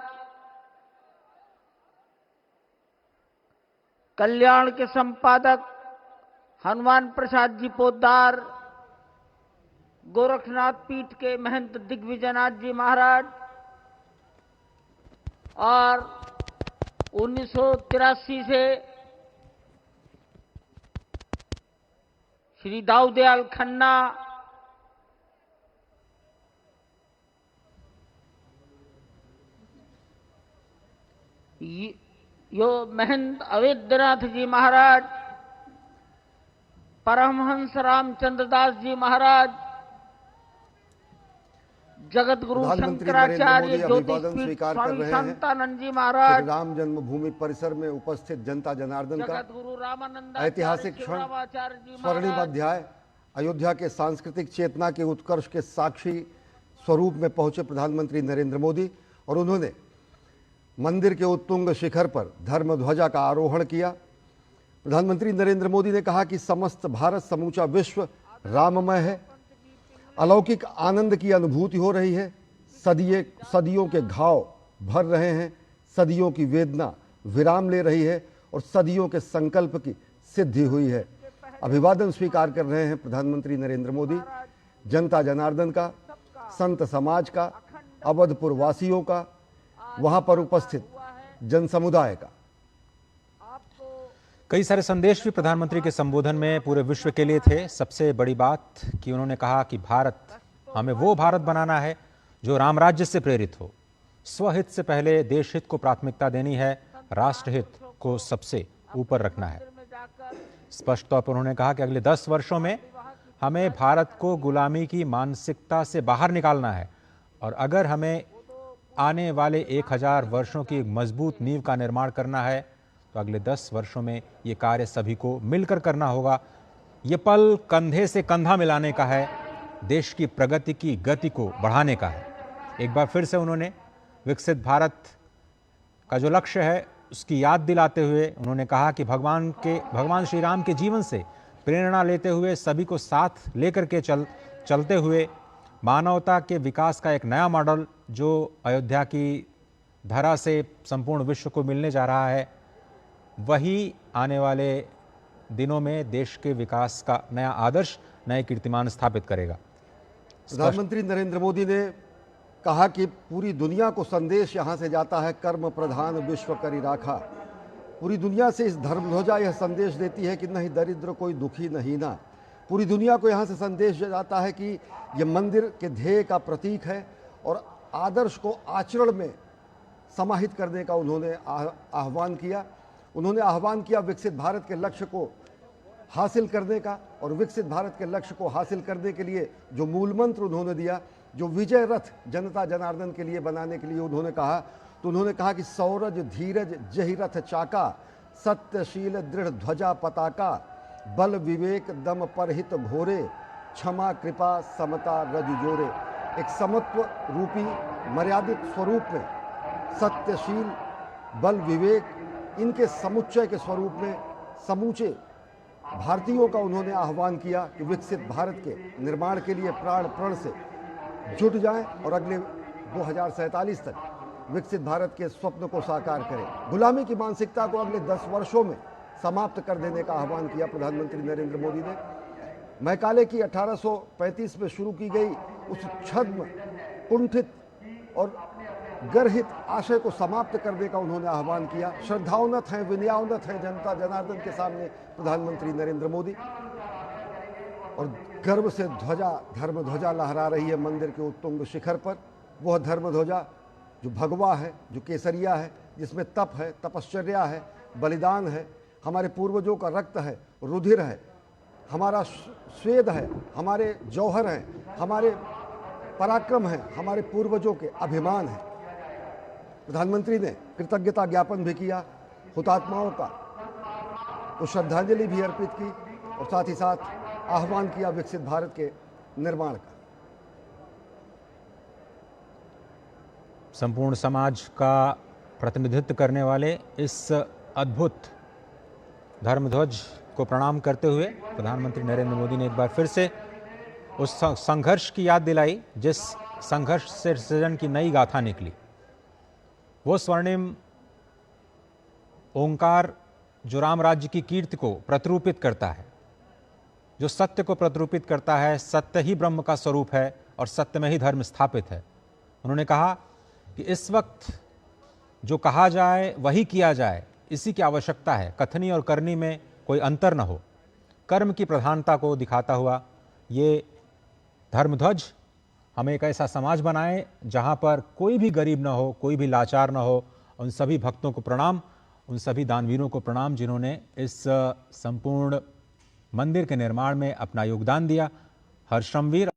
कल्याण के संपादक हनुमान प्रसाद जी पोद्दार, गोरखनाथ पीठ के महंत दिग्विजयनाथ जी महाराज और 1983 से श्री दाऊदयाल खन्ना, यो महंत अवेद्यनाथ जी महाराज, परमहंस रामचंद्र दास जी महाराज, जगत गुरु शंकराचार्य ज्योतिषपीठ स्वामी शांतानंद जी महाराज, राम जन्मभूमि परिसर में उपस्थित जनता जनार्दन का गुरु रामानंद ऐतिहासिक क्षण, स्वर्णिम अध्याय, अयोध्या के सांस्कृतिक चेतना के उत्कर्ष के साक्षी स्वरूप में पहुंचे प्रधानमंत्री नरेंद्र मोदी, और उन्होंने मंदिर के उत्तुंग शिखर पर धर्म ध्वजा का आरोहण किया। प्रधानमंत्री नरेंद्र मोदी ने कहा कि समस्त भारत, समूचा विश्व राममय है। अलौकिक आनंद की अनुभूति हो रही है। सदियों के घाव भर रहे हैं, सदियों की वेदना विराम ले रही है और सदियों के संकल्प की सिद्धि हुई है। अभिवादन स्वीकार कर रहे हैं प्रधानमंत्री नरेंद्र मोदी, जनता जनार्दन का, संत समाज का, अवधपुर वासियों का, वहां पर उपस्थित जन समुदाय का। कई सारे संदेश भी प्रधानमंत्री के संबोधन में पूरे विश्व के लिए थे। सबसे बड़ी बात कि उन्होंने कहा कि हमें वो भारत बनाना है जो राम राज्य से प्रेरित हो, स्वहित से पहले देश हित को प्राथमिकता देनी है, राष्ट्रहित को सबसे ऊपर रखना है। स्पष्ट तौर पर उन्होंने कहा कि अगले 10 वर्षों में हमें भारत को गुलामी की मानसिकता से बाहर निकालना है और अगर हमें आने वाले 1000 वर्षों की मजबूत नींव का निर्माण करना है तो अगले 10 वर्षों में ये कार्य सभी को मिलकर करना होगा। ये पल कंधे से कंधा मिलाने का है, देश की प्रगति की गति को बढ़ाने का है। एक बार फिर से उन्होंने विकसित भारत का जो लक्ष्य है उसकी याद दिलाते हुए उन्होंने कहा कि भगवान श्री राम के जीवन से प्रेरणा लेते हुए, सभी को साथ लेकर के चलते हुए मानवता के विकास का एक नया मॉडल जो अयोध्या की धरा से संपूर्ण विश्व को मिलने जा रहा है, वही आने वाले दिनों में देश के विकास का नया आदर्श, नए कीर्तिमान स्थापित करेगा। प्रधानमंत्री नरेंद्र मोदी ने कहा कि पूरी दुनिया को संदेश यहां से जाता है, कर्म प्रधान विश्व करी राखा। पूरी दुनिया से इस धर्मध्वजा यह संदेश देती है कि नहीं दरिद्र कोई दुखी नहीं ना। पूरी दुनिया को यहां से संदेश जाता है कि यह मंदिर के ध्येय का प्रतीक है और आदर्श को आचरण में समाहित करने का उन्होंने आह्वान किया। उन्होंने आह्वान किया विकसित भारत के लक्ष्य को हासिल करने का, और विकसित भारत के लक्ष्य को हासिल करने के लिए जो मूल मंत्र उन्होंने दिया, जो विजय रथ जनता जनार्दन के लिए बनाने के लिए उन्होंने कहा, तो उन्होंने कहा कि सौरज धीरज जहि रथ चाका, सत्यशील दृढ़ ध्वजा पताका, बल विवेक दम परहित घोरे, क्षमा कृपा समता रज जोरे। एक समत्व रूपी मर्यादित स्वरूप में सत्यशील, बल विवेक, इनके समुच्चय के स्वरूप में समूचे भारतीयों का उन्होंने आह्वान किया कि विकसित भारत के निर्माण के लिए प्राण प्रण से जुट जाएं और अगले 2047 तक विकसित भारत के स्वप्न को साकार करें। गुलामी की मानसिकता को अगले 10 वर्षों में समाप्त कर देने का आह्वान किया प्रधानमंत्री नरेंद्र मोदी ने। मैकाले की 1835 में शुरू की गई उस छद्म, कुंठित और गर्हित आशय को समाप्त करने का उन्होंने आह्वान किया। श्रद्धाउन्नत हैं, विनयाउन्नत हैं जनता जनार्दन के सामने प्रधानमंत्री नरेंद्र मोदी, और गर्व से धर्म ध्वजा लहरा रही है मंदिर के उत्तुंग शिखर पर। वह धर्म ध्वजा जो भगवा है, जो केसरिया है, जिसमें तप है, तपश्चर्या है, बलिदान है, हमारे पूर्वजों का रक्त है, रुधिर है, हमारा स्वेद है, हमारे जौहर हैं, हमारे पराक्रम है, हमारे पूर्वजों के अभिमान है। प्रधानमंत्री ने कृतज्ञता ज्ञापन भी किया हुतात्माओं का, तो श्रद्धांजलि भी अर्पित की और साथ ही साथ आह्वान किया विकसित भारत के निर्माण का। संपूर्ण समाज का प्रतिनिधित्व करने वाले इस अद्भुत धर्मध्वज को प्रणाम करते हुए प्रधानमंत्री नरेंद्र मोदी ने एक बार फिर से उस संघर्ष की याद दिलाई जिस संघर्ष से सृजन की नई गाथा निकली। वो स्वर्णिम ओंकार जो राम राज्य की कीर्ति को प्रतिरूपित करता है, जो सत्य को प्रतिरूपित करता है। सत्य ही ब्रह्म का स्वरूप है और सत्य में ही धर्म स्थापित है। उन्होंने कहा कि इस वक्त जो कहा जाए वही किया जाए, इसी की आवश्यकता है। कथनी और करनी में कोई अंतर न हो, कर्म की प्रधानता को दिखाता हुआ ये धर्मध्वज हमें एक ऐसा समाज बनाए जहां पर कोई भी गरीब न हो, कोई भी लाचार न हो। उन सभी भक्तों को प्रणाम, उन सभी दानवीरों को प्रणाम जिन्होंने इस संपूर्ण मंदिर के निर्माण में अपना योगदान दिया। हर श्रमवीर